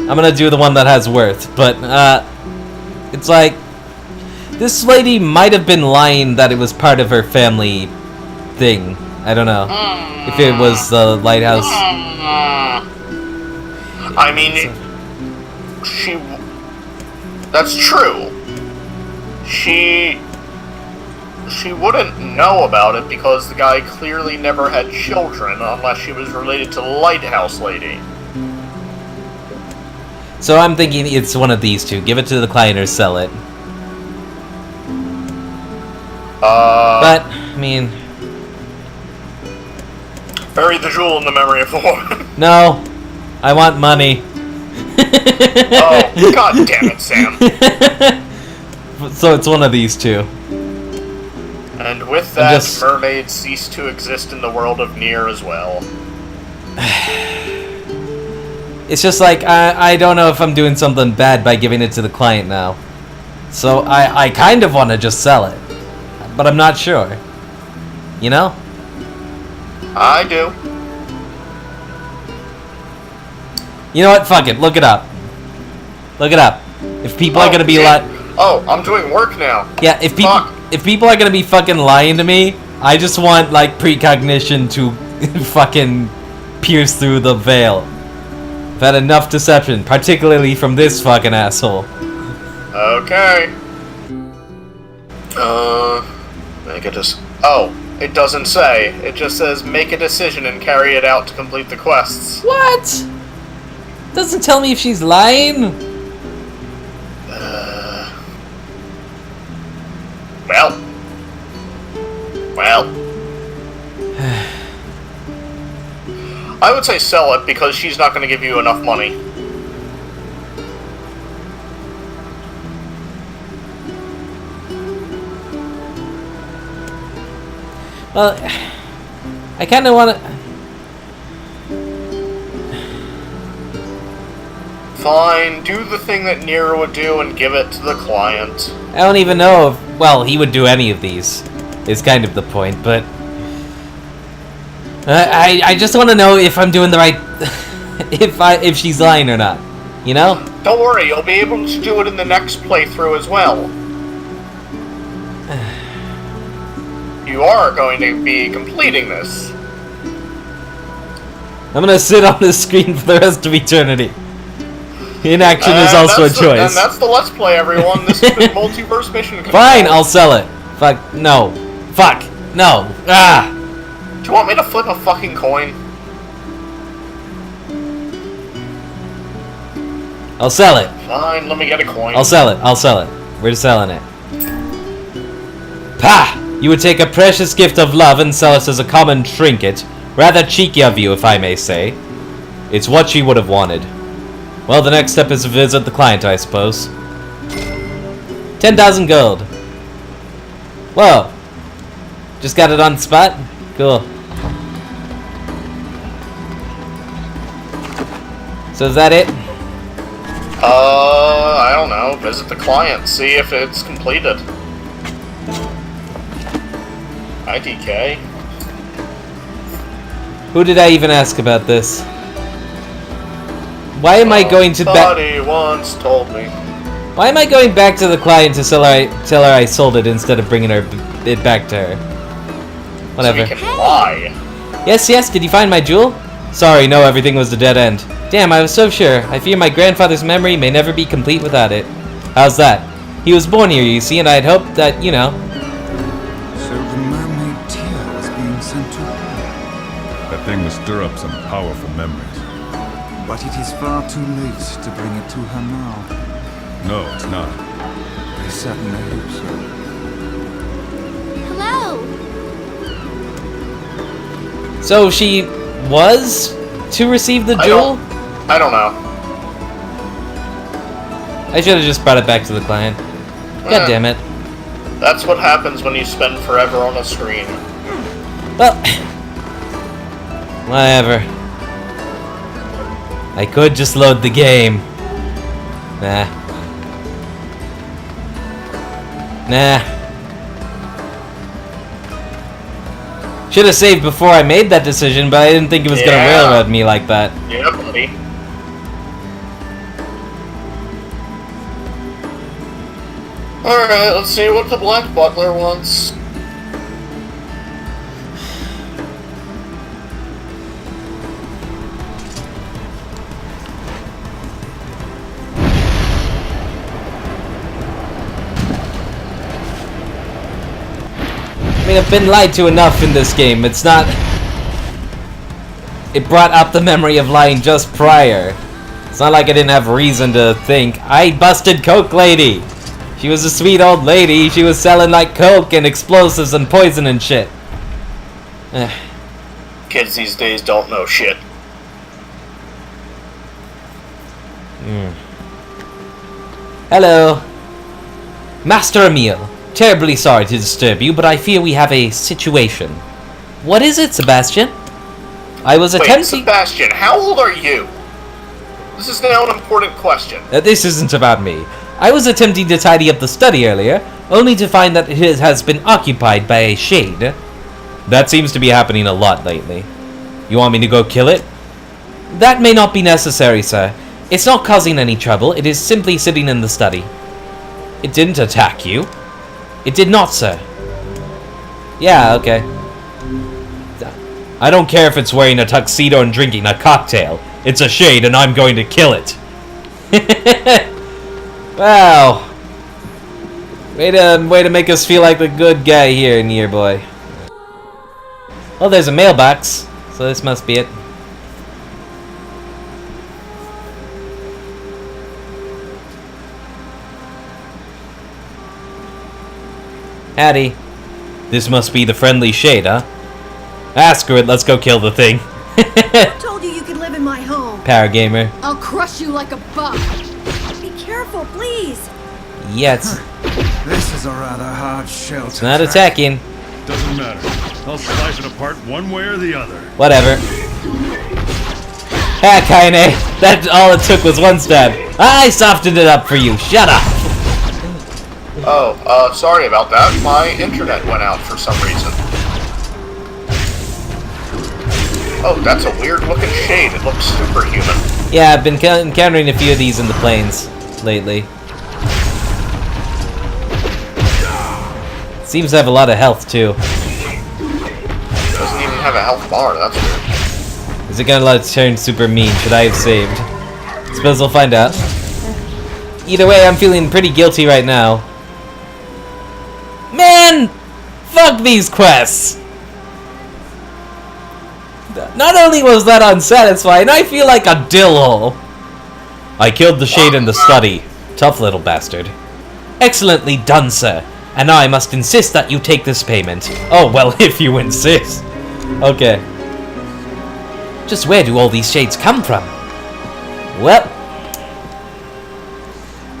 I'm gonna do the one that has worth, but, it's like, this lady might have been lying that it was part of her family thing. I don't know. If it was the lighthouse. I mean, she That's true. She wouldn't know about it because the guy clearly never had children unless she was related to the Lighthouse Lady. So I'm thinking it's one of these two. Give it to the client or sell it. But, I mean... Bury the jewel in the memory of the woman. No. I want money. Oh, god damn it, Sam. So it's one of these two. And with that, mermaids cease to exist in the world of NieR as well. It's just like, I don't know if I'm doing something bad by giving it to the client now. So I kind of want to just sell it. But I'm not sure. You know? I do. You know what? Fuck it. Look it up. Look it up. If people are gonna be Oh, I'm doing work now. Yeah, if people are gonna be fucking lying to me, I just want like precognition to fucking pierce through the veil. I've had enough deception, particularly from this fucking asshole. Okay. Make a Oh, it doesn't say. It just says make a decision and carry it out to complete the quests. What? Doesn't tell me if she's lying. Well. I would say sell it because she's not going to give you enough money. Well, I kind of want to... Fine, do the thing that NieR would do and give it to the client. I don't even know if... Well, he would do any of these. Is kind of the point, but... I just want to know if I'm doing the right... if she's lying or not. You know? Don't worry, you'll be able to do it in the next playthrough as well. You are going to be completing this. I'm gonna sit on this screen for the rest of eternity. Inaction is also a choice. And that's the Let's Play, everyone. This has been Multiverse Mission Control. Fine, I'll sell it. Fuck, no. Fuck, no. Ah! Do you want me to flip a fucking coin? I'll sell it. Fine, let me get a coin. I'll sell it. I'll sell it. We're selling it. Pah! You would take a precious gift of love and sell it as a common trinket. Rather cheeky of you, if I may say. It's what she would have wanted. Well, the next step is to visit the client, I suppose. 10,000 gold. Whoa. Just got it on the spot? Cool. So is that it? I don't know. Visit the client. See if it's completed. IDK. Who did I even ask about this? Why am I going to Somebody once told me. Why am I going back to the client to tell her I sold it instead of bringing it back to her? Whatever. So we can lie. Yes, did you find my jewel? Sorry, no, everything was a dead end. Damn, I was so sure. I fear my grandfather's memory may never be complete without it. How's that? He was born here, you see, and I'd hoped that, you know... So the mermaid tear was being sent to her. That thing will stir up some powerful memories. But it is far too late to bring it to her now. No, it's not. I certainly hope so. Hello. So she was to receive the jewel? I don't know. I should have just brought it back to the client. God damn it. That's what happens when you spend forever on a screen. Well, whatever. I could just load the game. Nah. Should have saved before I made that decision, but I didn't think it was gonna railroad me like that. Yeah, buddy. Alright, let's see what the Black Butler wants. I mean, I've been lied to enough in this game. It's not... It brought up the memory of lying just prior. It's not like I didn't have reason to think. I busted Coke Lady! She was a sweet old lady. She was selling like Coke and explosives and poison and shit. Kids these days don't know shit. Hello. Master Emil. Terribly sorry to disturb you, but I fear we have a situation. What is it, Sebastian? I was attempting... Sebastian, how old are you? This is now an important question. This isn't about me. I was attempting to tidy up the study earlier, only to find that it has been occupied by a shade. That seems to be happening a lot lately. You want me to go kill it? That may not be necessary, sir. It's not causing any trouble. It is simply sitting in the study. It didn't attack you. It did not, sir. Yeah, okay. I don't care if it's wearing a tuxedo and drinking a cocktail. It's a shade and I'm going to kill it. Wow. Way to make us feel like the good guy here, NieR boy. Oh, there's a mailbox. So this must be it. Howdy. This must be the friendly shade, huh? Ah, screw it, let's go kill the thing. I told you you could live in my home. Power gamer. I'll crush you like a bug. Be careful, please. Yes. This is a rather hard shell It's to not crack. attacking. Doesn't matter. I'll slice it apart one way or the other. Whatever. Ha, Kaine. That all it took was one stab. I softened it up for you. Shut up. Oh, sorry about that. My internet went out for some reason. Oh, that's a weird looking shade. It looks superhuman. Yeah, I've been encountering a few of these in the plains lately. Seems to have a lot of health too. Doesn't even have a health bar. That's weird. Is it gonna let it turn super mean? Should I have saved? Suppose we'll find out. Either way, I'm feeling pretty guilty right now. Man! Fuck these quests! Not only was that unsatisfying, I feel like a dillhole. I killed the shade in the study. Tough little bastard. Excellently done, sir. And now I must insist that you take this payment. Oh, well, if you insist. Okay. Just where do all these shades come from? Well,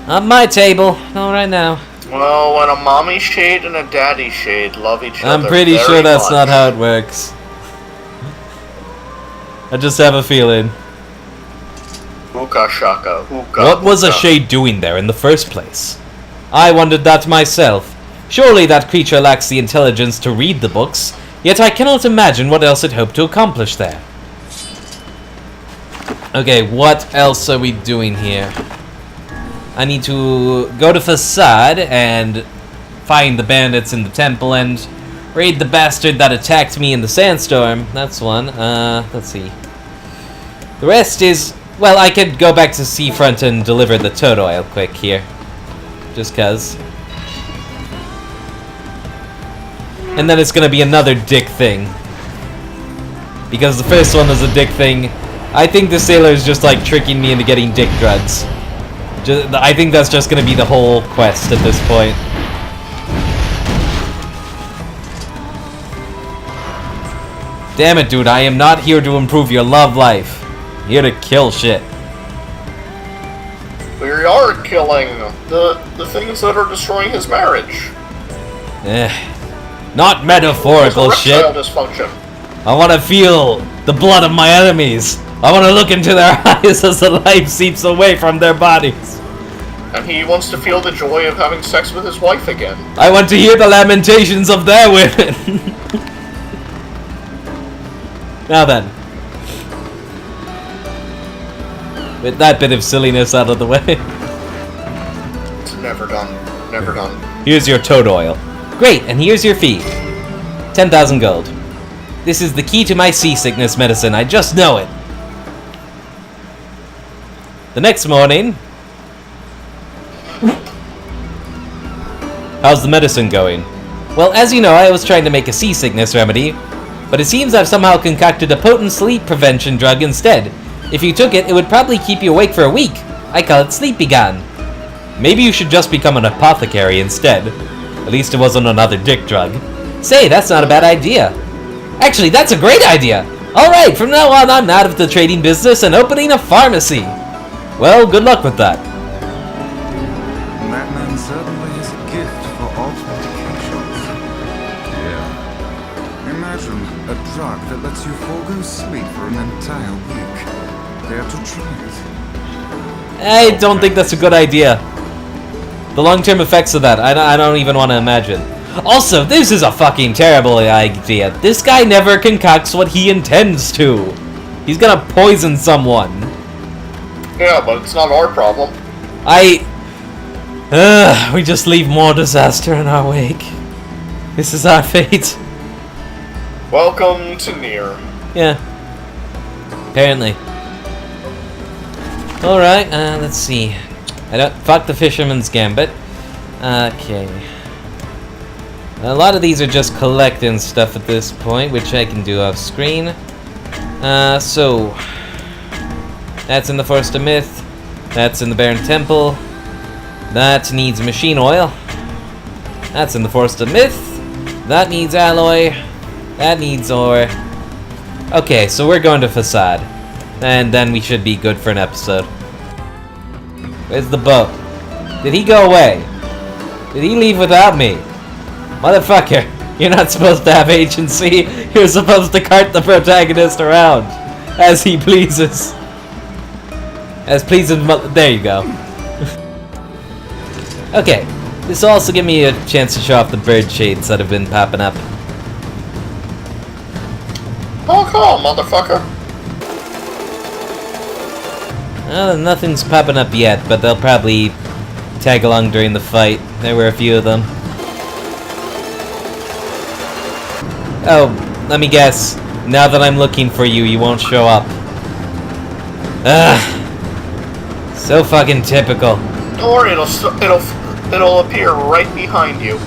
on my table. Not right now. Well, when a mommy shade and a daddy shade love each other, I'm pretty sure that's much. not how it works. I just have a feeling. Hookah shaka, hookah. What was a hookah. shade doing there in the first place? I wondered that myself. Surely that creature lacks the intelligence to read the books, yet I cannot imagine what else it hoped to accomplish there. Okay, what else are we doing here? I need to go to Facade and find the bandits in the temple and raid the bastard that attacked me in the sandstorm. That's one. Let's see. The rest is... Well, I could go back to Seafront and deliver the toad oil quick here. Just cuz. And then it's gonna be another dick thing. Because the first one was a dick thing. I think the sailor is just like tricking me into getting dick drugs. I think that's just gonna be the whole quest at this point. Damn it, dude, I am not here to improve your love life. I'm here to kill shit. We are killing the things that are destroying his marriage. Not metaphorical There's shit. erectile dysfunction. I want to feel the blood of my enemies. I want to look into their eyes as the life seeps away from their bodies. And he wants to feel the joy of having sex with his wife again. I want to hear the lamentations of their women. Now then. With that bit of silliness out of the way. It's never done. Never done. Here's your toad oil. Great, and here's your fee. 10,000 gold. This is the key to my seasickness medicine, I just know it. The next morning... How's the medicine going? Well, as you know, I was trying to make a seasickness remedy, but it seems I've somehow concocted a potent sleep prevention drug instead. If you took it, it would probably keep you awake for a week. I call it Sleepy-Gon. Maybe you should just become an apothecary instead. At least it wasn't another dick drug. Say, that's not a bad idea. Actually, that's a great idea! Alright, from now on, I'm out of the trading business and opening a pharmacy. Well, good luck with that. That man certainly has a gift for alternate occasions. Yeah. Imagine a drug that lets you forego sleep for an entire week. Dare to try it. I don't think that's a good idea. The long-term effects of that, I don't even want to imagine. Also, this is a fucking terrible idea. This guy never concocts what he intends to. He's gonna poison someone. Yeah, but it's not our problem. We just leave more disaster in our wake. This is our fate. Welcome to NieR. Yeah. Apparently. Alright, let's see. Fuck the Fisherman's Gambit. Okay. A lot of these are just collecting stuff at this point, which I can do off screen. So... That's in the Forest of Myth. That's in the Barren Temple. That needs machine oil. That's in the Forest of Myth. That needs alloy. That needs ore. Okay, so we're going to Facade. And then we should be good for an episode. Where's the boat? Did he go away? Did he leave without me? Motherfucker, you're not supposed to have agency. You're supposed to cart the protagonist around as he pleases. As pleases. There you go. Okay, this will also give me a chance to show off the bird shades that have been popping up. Oh, cool, motherfucker. Well, nothing's popping up yet, but they'll probably tag along during the fight. There were a few of them. Oh, let me guess. Now that I'm looking for you, you won't show up. Ugh. So fucking typical. Don't worry, it'll appear right behind you.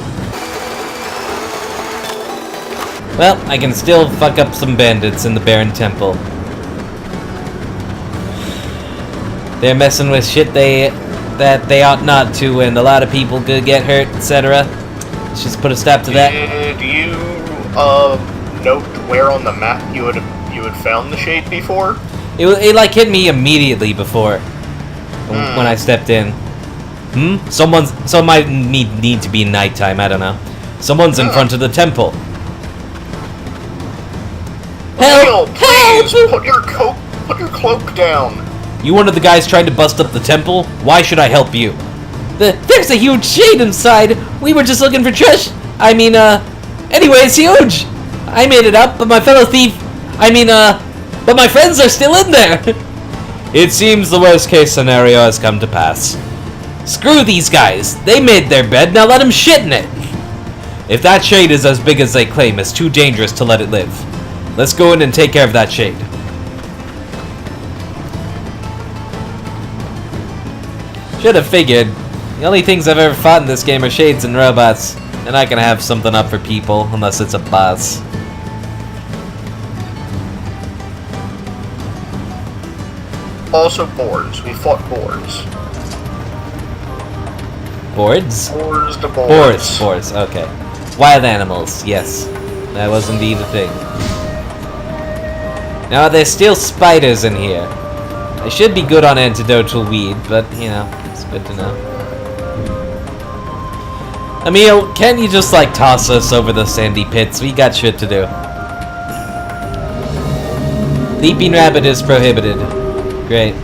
Well, I can still fuck up some bandits in the Barren Temple. They're messing with shit that they ought not to, and a lot of people could get hurt, etc. Let's just put a stop to that. Did you note where on the map you had found the shade before? It like hit me immediately before when I stepped in. So it might need to be nighttime. I don't know. Someone's in front of the temple. Help! Please Help! put your cloak down. You one of the guys trying to bust up the temple? Why should I help you? There's a huge shade inside. We were just looking for trash. Anyway, it's huge. I made it up, but my fellow thief. But my friends are still in there. It seems the worst case scenario has come to pass. Screw these guys. They made their bed, now let them shit in it. If that shade is as big as they claim, it's too dangerous to let it live. Let's go in and take care of that shade. Should have figured. The only things I've ever fought in this game are shades and robots. They're not gonna have something up for people unless it's a boss. Also boars. We fought boars. Boards? Boars to boars. Boars, okay. Wild animals, yes. That was indeed a thing. Now, there's still spiders in here. I should be good on antidotal weed, but, you know, it's good to know. Emil, can't you just, like, toss us over the sandy pits? We got shit to do. Leaping rabbit is prohibited. Great.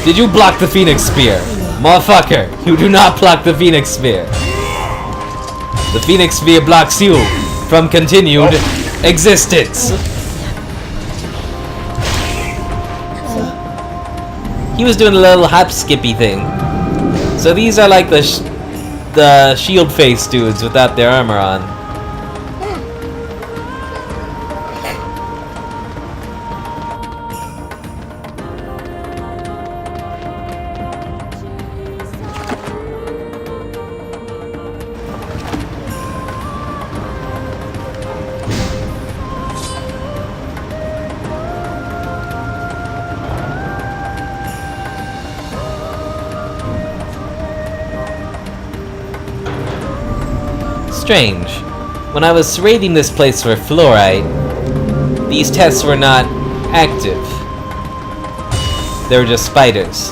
Did you block the Phoenix Spear? Motherfucker, you do not block the Phoenix Spear. The Phoenix Spear blocks you from continued existence. He was doing a little hop skippy thing. So these are like the shield face dudes without their armor on. Strange. When I was raiding this place for fluorite, these tests were not active. They were just spiders.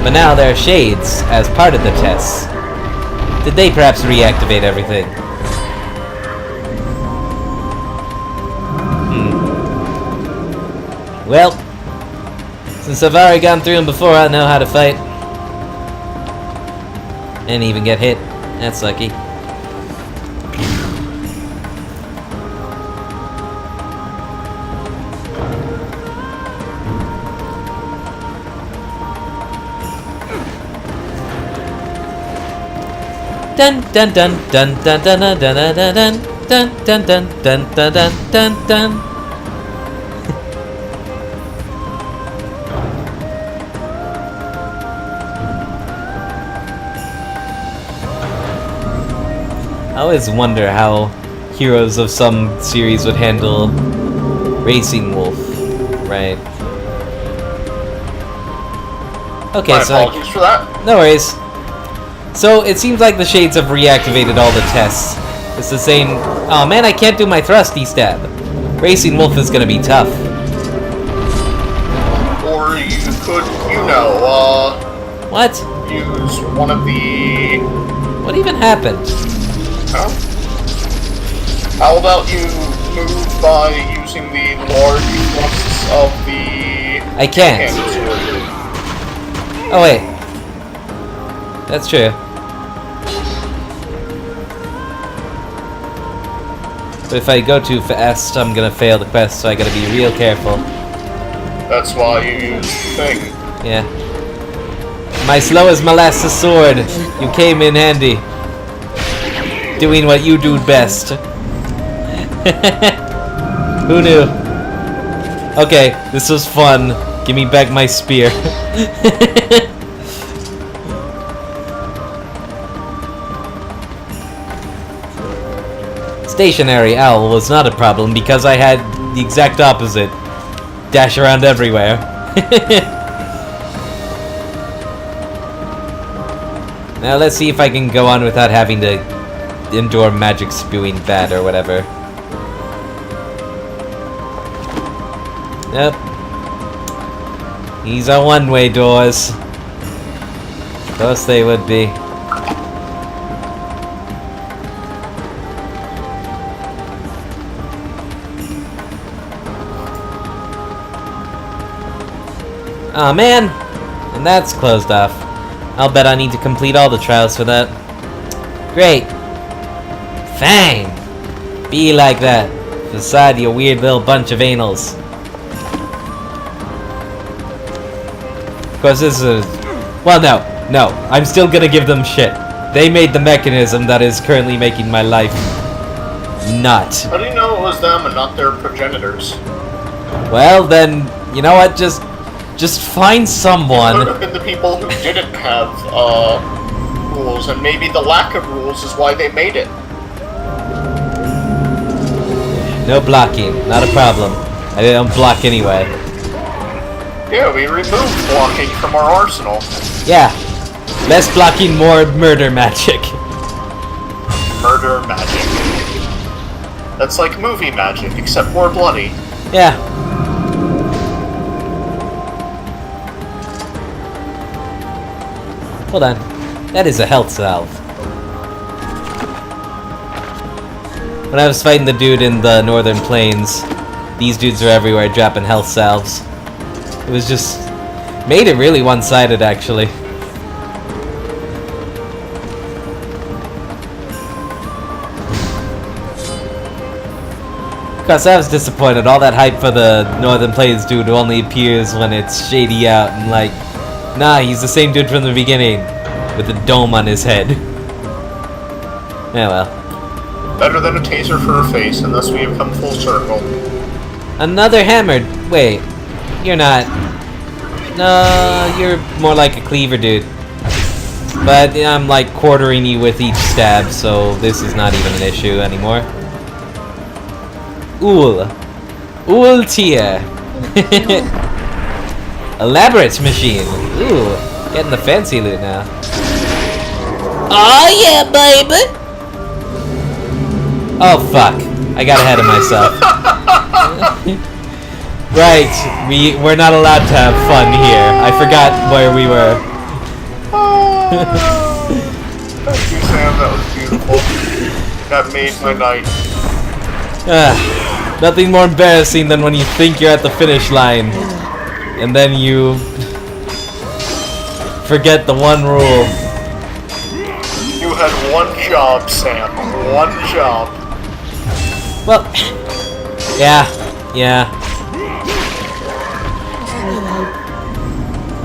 But now there are shades as part of the tests. Did they perhaps reactivate everything? Well, since I've already gone through them before, I know how to fight. And even get hit. That's lucky. Dun dun dun dun dun dun dun dun dun dun dun dun dun dun dun dun dun. I always wonder how heroes of some series would handle Racing Wolf, right? Okay, My so apologies for that. no worries. So it seems like the shades have reactivated all the tests. It's the same. Oh man, I can't do my thrusty stab. Racing Wolf is gonna be tough. Or you could, What? use one of the... What even happened? Oh. How about you move by using the large thrusts of the... I can't. Oh wait. That's true. But if I go too fast, I'm gonna fail the quest, so I gotta be real careful. That's why you use the thing. Yeah. My slow as molasses sword. You came in handy. Doing what you do best. Who knew? Okay, this was fun. Give me back my spear. Stationary owl was not a problem because I had the exact opposite. Dash around everywhere. Now let's see if I can go on without having to endure magic spewing bat or whatever. Nope. These are one-way doors. Of course they would be. Aw, man! And that's closed off. I'll bet I need to complete all the trials for that. Great! Fang! Be like that. Beside your weird little bunch of anals. Of course, this is... Well, no. I'm still gonna give them shit. They made the mechanism that is currently making my life... nut. How do you know it was them and not their progenitors? Well, then, you know what? Just find someone. Could have been the people who didn't have rules, and maybe the lack of rules is why they made it. No blocking, not a problem. I didn't block anyway. Yeah, we removed blocking from our arsenal. Yeah, less blocking, more murder magic. Murder magic. That's like movie magic, except more bloody. Yeah. Hold on. That is a health salve. When I was fighting the dude in the northern plains, these dudes are everywhere dropping health salves. It was just... made it really one-sided, actually. Cause I was disappointed. All that hype for the northern plains dude only appears when it's shady out and like... Nah, he's the same dude from the beginning, with a dome on his head. Yeah, well. Better than a taser for a face, and thus we have come full circle. Another hammered. Wait, you're not. No, you're more like a cleaver dude. But I'm like quartering you with each stab, so this is not even an issue anymore. Tier. Elaborate machine. Ooh. Getting the fancy loot now. Oh yeah, baby! Oh fuck. I got ahead of myself. Right, we're not allowed to have fun here. I forgot where we were. Thank you, Sam. That was beautiful. That made my night. Nothing more embarrassing than when you think you're at the finish line and then you forget the one rule. You had one job, Sam. One job. Well, yeah.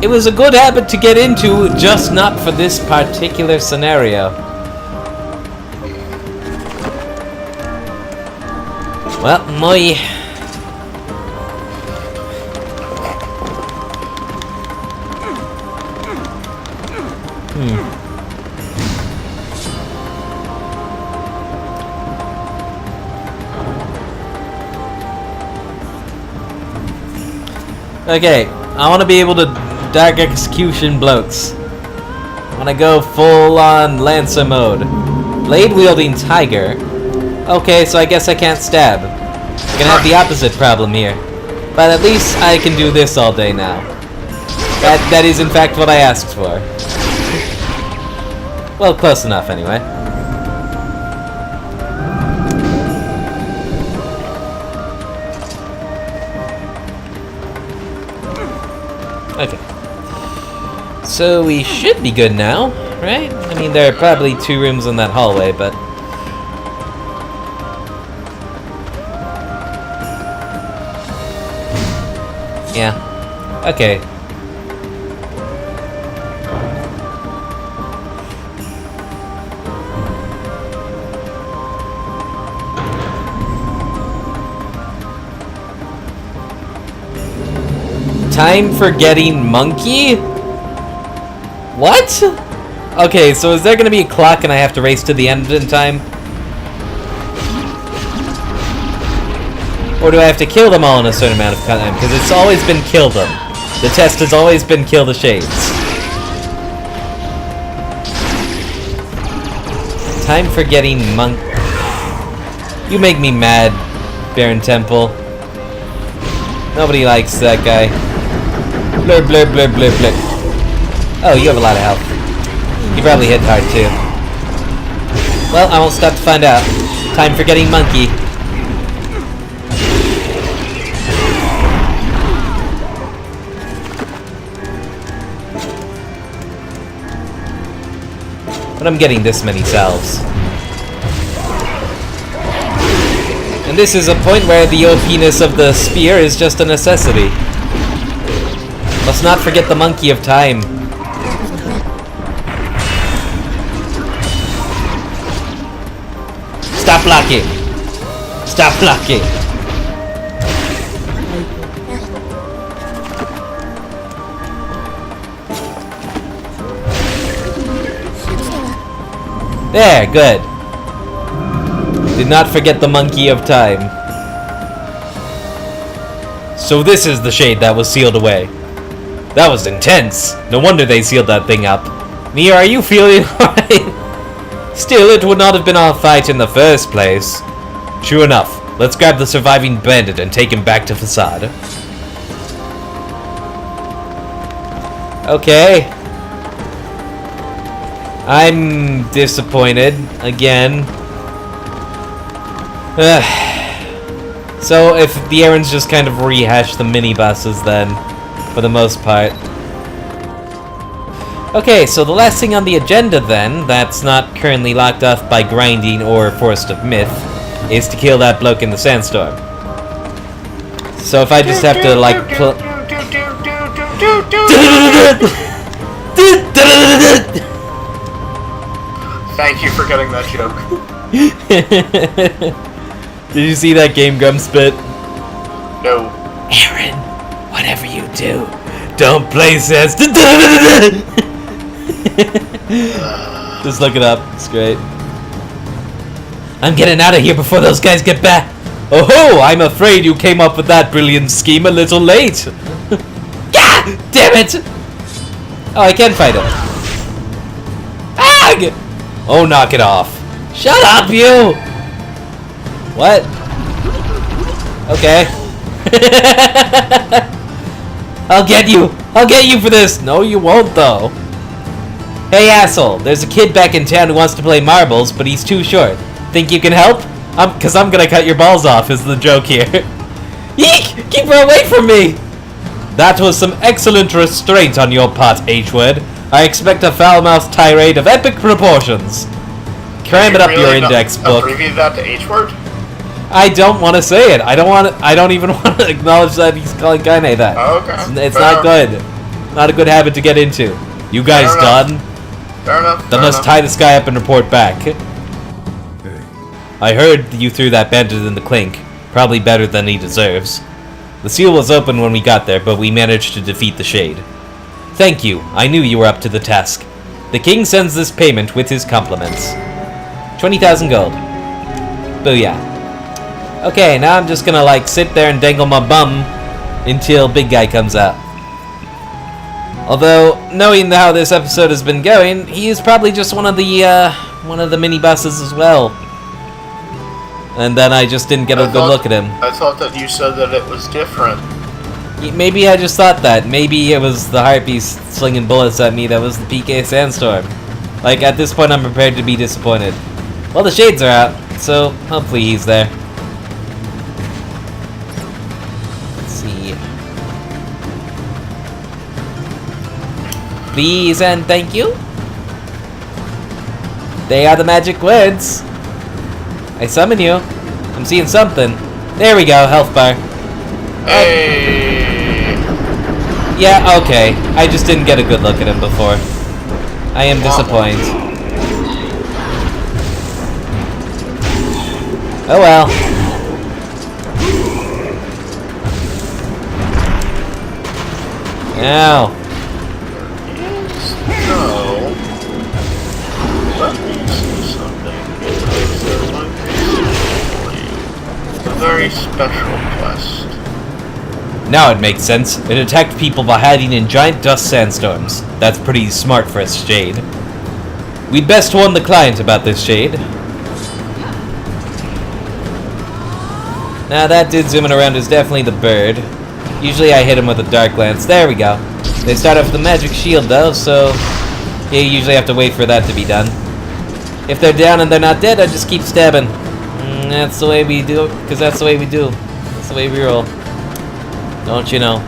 It was a good habit to get into, just not for this particular scenario. Well, my... Okay, I want to be able to dark execution blokes. I want to go full-on Lancer mode. Blade-wielding tiger. Okay, so I guess I can't stab. I'm gonna have the opposite problem here. But at least I can do this all day now. That is in fact what I asked for. Well, close enough anyway. Okay. So we should be good now, right? I mean, there are probably 2 rooms in that hallway, but... yeah. Okay. Time for getting monkey? What? Okay, so is there gonna be a clock and I have to race to the end in time? Or do I have to kill them all in a certain amount of time? Because it's always been kill them. The test has always been kill the shades. Time for getting monk. You make me mad, Baron Temple. Nobody likes that guy. Blur, blur, blur, blur, blur. Oh, you have a lot of health. You probably hit hard too. Well, I won't stop to find out. Time for getting monkey. But I'm getting this many salves. And this is a point where the OP-ness of the spear is just a necessity. Let's not forget the monkey of time. Stop blocking! Stop blocking! There, good. Did not forget the monkey of time. So this is the shade that was sealed away. That was intense. No wonder they sealed that thing up. NieR, are you feeling alright? Still, it would not have been our fight in the first place. True enough. Let's grab the surviving bandit and take him back to Facade. Okay. I'm disappointed. Again. So, if the errands just kind of rehash the mini-bosses then, for the most part. Okay, so the last thing on the agenda then, that's not currently locked off by grinding or Forest of Myth, is to kill that bloke in the sandstorm. So if I just have to, like, Thank you for getting that joke. Did you see that Game Grumps bit? No. Aaron, whatever you do, don't play sense. Just look it up. It's great. I'm getting out of here before those guys get back. Oh ho! I'm afraid you came up with that brilliant scheme a little late. God damn it! Oh, I can fight him. Ag! Oh, knock it off. Shut up, you! What? Okay. I'll get you! I'll get you for this! No, you won't, though. Hey, asshole. There's a kid back in town who wants to play marbles, but he's too short. Think you can help? Cause I'm gonna cut your balls off, is the joke here. Yeek! Keep her away from me! That was some excellent restraint on your part, H-word. I expect a foul-mouthed tirade of epic proportions. Cram it up your index book. Abbreviate that to H-word? I don't want to say it. I don't even want to acknowledge that he's calling Kaine that. Okay. It's not good. Not a good habit to get into. You guys done? Fair enough. Then let's tie this guy up and report back. I heard you threw that bandit in the clink. Probably better than he deserves. The seal was open when we got there, but we managed to defeat the Shade. Thank you. I knew you were up to the task. The king sends this payment with his compliments. 20,000 gold. Booyah. Okay, now I'm just gonna, like, sit there and dangle my bum until big guy comes out. Although, knowing how this episode has been going, he is probably just one of the mini-bosses as well. And then I just didn't get a good look at him. I thought that you said that it was different. Maybe I just thought that. Maybe it was the harpies slinging bullets at me that was the PK Sandstorm. Like, at this point I'm prepared to be disappointed. Well, the Shades are out, so hopefully he's there. Let's see. Please and thank you. They are the magic words. I summon you. I'm seeing something. There we go, health bar. Hey! Yeah, okay. I just didn't get a good look at him before. I am disappointed. Oh well. Ow. No. Let me see something. Because there might be something for you. It's a very special quest. Now it makes sense. It attacked people by hiding in giant dust sandstorms. That's pretty smart for a Shade. We'd best warn the client about this Shade. Now that dude zooming around is definitely the bird. Usually I hit him with a dark lance. There we go. They start off with the magic shield though, so you usually have to wait for that to be done. If they're down and they're not dead, I just keep stabbing. That's the way we do it, because that's the way we do. That's the way we roll. Don't you know?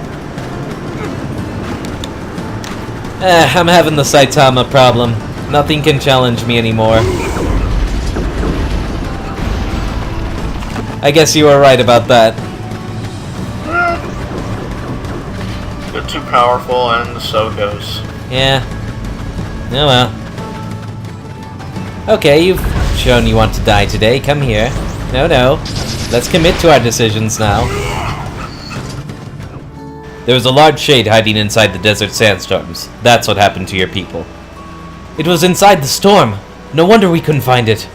I'm having the Saitama problem. Nothing can challenge me anymore. I guess you were right about that. They're too powerful, and so it goes. Yeah. Oh well. Okay, you've shown you want to die today. Come here. No. Let's commit to our decisions now. There was a large Shade hiding inside the desert sandstorms. That's what happened to your people. It was inside the storm. No wonder we couldn't find it.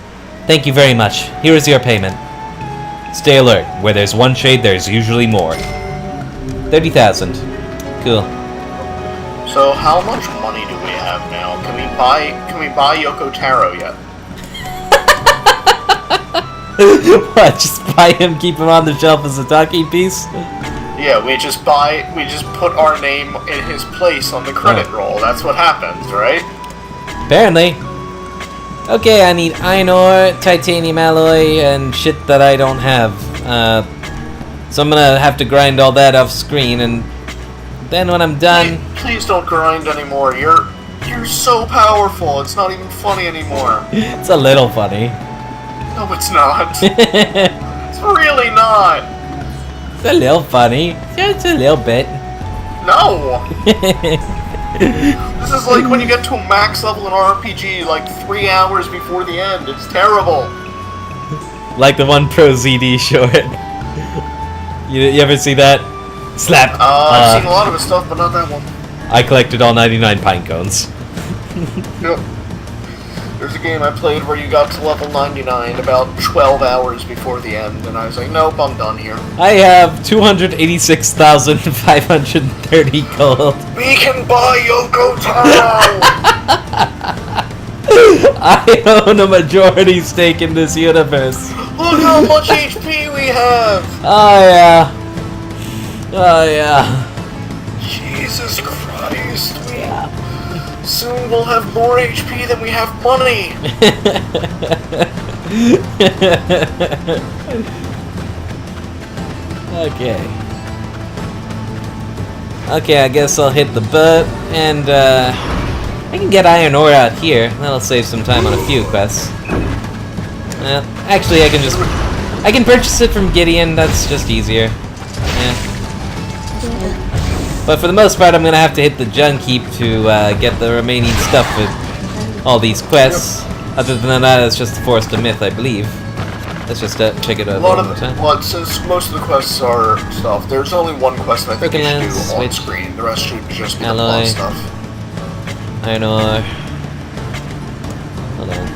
Thank you very much. Here is your payment. Stay alert. Where there's one Shade, there's usually more. 30,000. Cool. So how much money do we have now? Can we buy Yoko Taro yet? What? Just buy him, keep him on the shelf as a talking piece? Yeah, we just put our name in his place on the credit roll. That's what happens, right? Apparently. Okay, I need iron ore, titanium alloy, and shit that I don't have. So I'm gonna have to grind all that off screen, and then when I'm done... Please don't grind anymore. You're so powerful. It's not even funny anymore. It's a little funny. No, it's not. It's really not. It's a little funny. Just a little bit. No. This is like when you get to a max level in RPG, like 3 hours before the end. It's terrible. Like the one Pro ZD short. You ever see that? Slap! I've seen a lot of his stuff, but not that one. I collected all 99 pine cones. Yep. There's a game I played where you got to level 99 about 12 hours before the end, and I was like, nope, I'm done here. I have 286,530 gold. We can buy Yoko Taro! I own a majority stake in this universe. Look how much HP we have! Oh yeah. Oh yeah. Jesus Christ, soon we'll have more HP than we have money! Okay. Okay, I guess I'll hit the boat, and I can get iron ore out here. That'll save some time on a few quests. Actually, I can purchase it from Gideon. That's just easier. Yeah. But for the most part, I'm gonna have to hit the junk heap to get the remaining stuff with all these quests. Other than that, it's just the Forest of Myth, I believe. Let's just check it out one more time. Well, since most of the quests are stuff, there's only one quest I think you should do on Switch. screen. The rest should just be the Alloy. plot stuff. Iron ore. Hold on.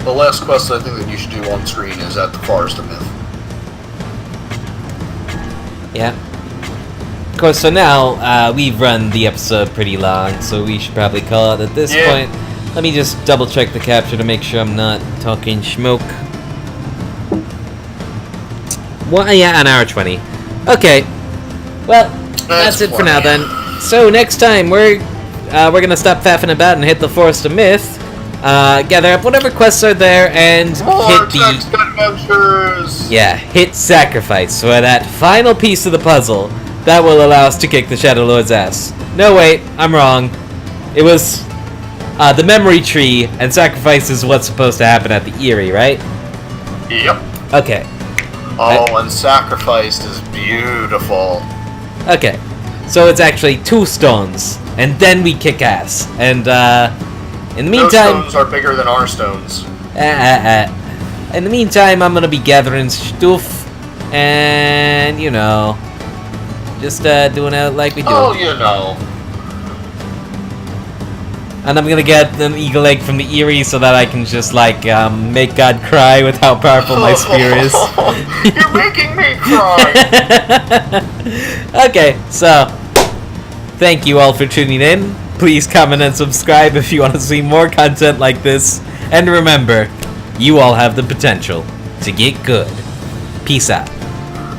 The last quest I think that you should do on screen is at the Forest of Myth. Yeah. Of course, so now, we've run the episode pretty long, so we should probably call it at this point. Let me just double check the capture to make sure I'm not talking smoke. Well, yeah, an hour 20. Okay. Well, that's it for now then. So next time we're gonna stop faffing about and hit the Forest of Myth. Gather up whatever quests are there and hit the adventures. Yeah, hit sacrifice for that final piece of the puzzle that will allow us to kick the Shadow Lord's ass. No, wait, I'm wrong. It was the memory tree, and sacrifice is what's supposed to happen at the Eyrie, right? Yep. Okay. Oh, and sacrificed is beautiful. Okay. So it's actually 2 stones, and then we kick ass. And in the meantime, those stones are bigger than our stones. In the meantime, I'm gonna be gathering stuff, and you know, just doing it like we do. Oh, you know. And I'm gonna get an eagle egg from the Eyrie so that I can just like make God cry with how powerful my spear is. You're making me cry. Okay, so thank you all for tuning in. Please comment and subscribe if you want to see more content like this. And remember, you all have the potential to get good. Peace out.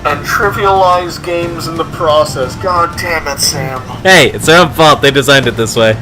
And trivialize games in the process. God damn it, Sam. Hey, it's their own fault they designed it this way.